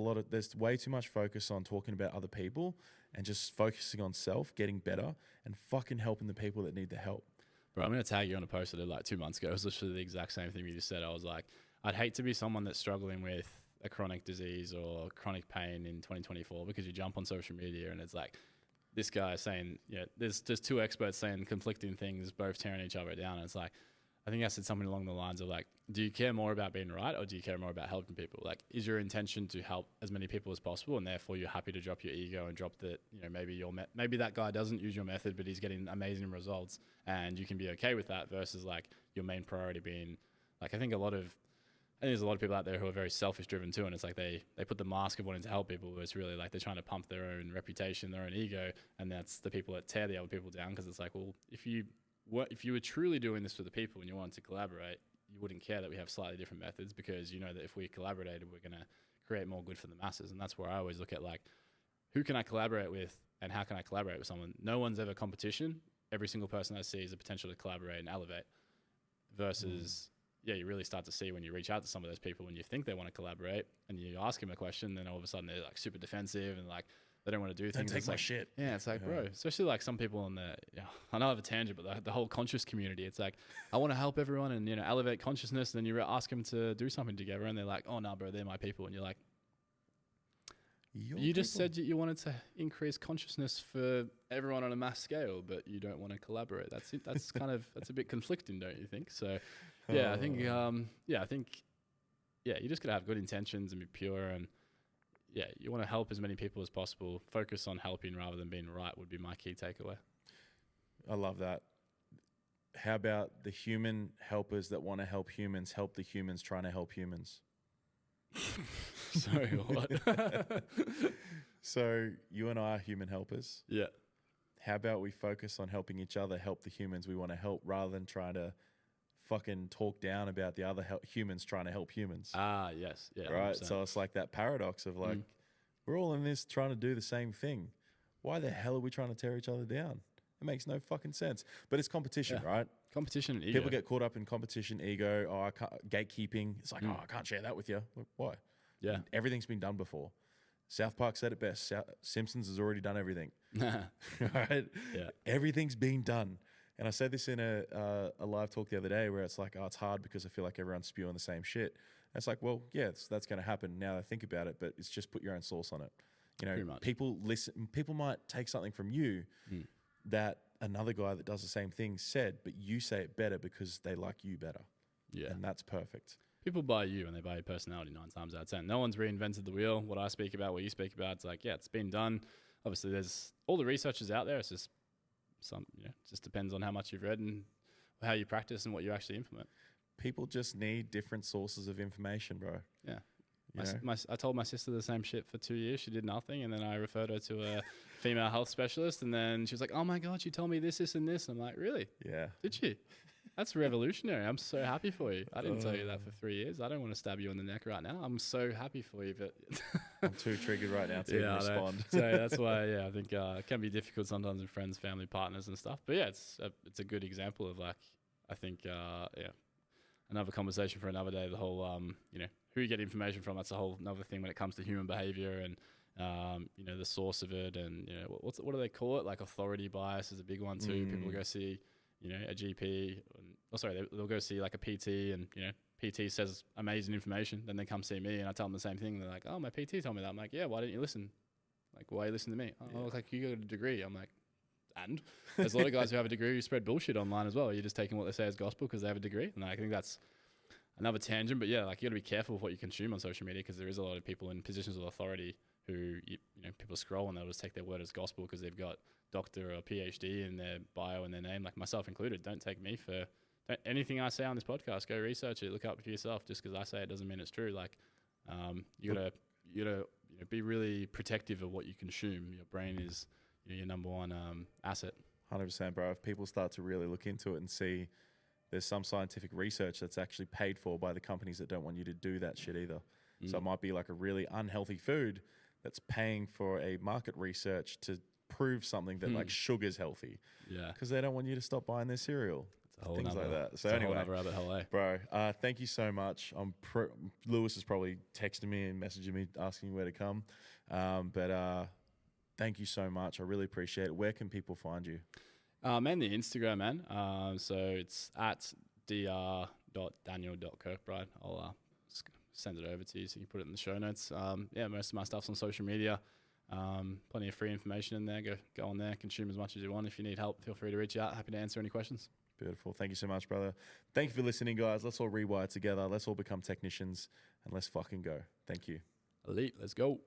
way too much focus on talking about other people and just focusing on self, getting better and fucking helping the people that need the help. Bro, I'm going to tag you on a post I did like 2 months ago. It was literally the exact same thing you just said. I was like, I'd hate to be someone that's struggling with a chronic disease or chronic pain in 2024, because you jump on social media and it's like, this guy saying, there's just two experts saying conflicting things, both tearing each other down. And it's like, I think I said something along the lines of like, do you care more about being right or do you care more about helping people? Like, is your intention to help as many people as possible, and therefore you're happy to drop your ego and drop that, maybe that guy doesn't use your method, but he's getting amazing results and you can be okay with that, versus like your main priority being like, I think there's a lot of people out there who are very selfish driven too, and it's like they put the mask of wanting to help people, but it's really like they're trying to pump their own reputation, their own ego, and that's the people that tear the other people down. Because it's like, well, if you were truly doing this for the people and you wanted to collaborate, you wouldn't care that we have slightly different methods, because you know that if we collaborated, we're going to create more good for the masses. And that's where I always look at like, who can I collaborate with and how can I collaborate with someone? No one's ever competition. Every single person I see is a potential to collaborate and elevate, versus you really start to see when you reach out to some of those people when you think they want to collaborate and you ask them a question, then all of a sudden they're like super defensive and like they don't want to do things. Take my like, shit. Yeah, it's like, bro, especially like some people on I know I have a tangent, but the whole conscious community, it's like, I want to help everyone and, elevate consciousness. And then you ask them to do something together and they're like, oh no, bro, they're my people. And you're like, you just said you wanted to increase consciousness for everyone on a mass scale, but you don't want to collaborate. That's it. That's that's a bit conflicting, don't you think? So, I think, you just gotta have good intentions and be pure, and you want to help as many people as possible. Focus on helping rather than being right would be my key takeaway. I love that. How about the human helpers that want to help humans help the humans trying to help humans? Sorry, what? So you and I are human helpers. Yeah. How about we focus on helping each other help the humans we want to help, rather than trying to fucking talk down about the other humans trying to help humans. Ah, yes. Yeah. Right. 100%. So it's like that paradox of like, we're all in this trying to do the same thing. Why the hell are we trying to tear each other down? It makes no fucking sense. But it's competition, right? Competition and ego. People get caught up in competition, ego, I can't, gatekeeping. It's like, I can't share that with you. Like, why? Yeah. Everything's been done before. South Park said it best. Simpsons has already done everything. Right? Yeah. Everything's been done. And I said this in a live talk the other day where it's like, it's hard because I feel like everyone's spewing the same shit. And it's like, well, yeah, that's going to happen now that I think about it, but it's just put your own sauce on it. People listen. People might take something from you that another guy that does the same thing said, but you say it better because they like you better. Yeah. And that's perfect. People buy you and they buy your personality 9 times out of 10. No one's reinvented the wheel. What I speak about, what you speak about, it's like, it's been done. Obviously, there's all the research is out there. It's just it just depends on how much you've read and how you practice and what you actually implement. People just need different sources of information, bro. Yeah. I told my sister the same shit for 2 years. She did nothing. And then I referred her to a female health specialist. And then she was like, oh my God, she told me this, this, and this. I'm like, really? Yeah. Did she? That's revolutionary. I'm so happy for you. I didn't tell you that for 3 years. I don't want to stab you in the neck right now. I'm so happy for you, but I'm too triggered right now to even respond. So that's why, I think it can be difficult sometimes with friends, family, partners, and stuff. But yeah, it's a good example of like, I think, another conversation for another day. The whole, who you get information from. That's a whole another thing when it comes to human behavior and, the source of it. And, what do they call it? Like authority bias is a big one too. People will go see, a GP. They'll go see like a PT and, PT says amazing information. Then they come see me and I tell them the same thing. They're like, oh, my PT told me that. I'm like, yeah, why didn't you listen? Like, why you listen to me? Oh, like you got a degree. I'm like, and there's a lot of guys who have a degree who spread bullshit online as well. You're just taking what they say as gospel because they have a degree. And I think that's another tangent. But yeah, like you got to be careful with what you consume on social media because there is a lot of people in positions of authority who, people scroll and they'll just take their word as gospel because they've got doctor or PhD in their bio and their name, like myself included. Don't take me for anything I say on this podcast. Go research it, look up for yourself. Just because I say it doesn't mean it's true. Like, you gotta be really protective of what you consume. Your brain is your number one asset. 100%, bro. If people start to really look into it and see there's some scientific research that's actually paid for by the companies that don't want you to do that shit either. So it might be like a really unhealthy food that's paying for a market research to prove something that like sugar's healthy. Yeah. Because they don't want you to stop buying their cereal. Things like that. So anyway, rabbit hole, bro, thank you so much. Lewis is probably texting me and messaging me asking where to come. But thank you so much. I really appreciate it. Where can people find you? Mainly Instagram, man. So it's at dr.daniel.kirkbride. I'll send it over to you so you can put it in the show notes. Most of my stuff's on social media. Plenty of free information in there. Go on there, consume as much as you want. If you need help, feel free to reach out. Happy to answer any questions. Beautiful. Thank you so much, brother. Thank you for listening, guys. Let's all rewire together. Let's all become technicians and let's fucking go. Thank you. Elite. Let's go.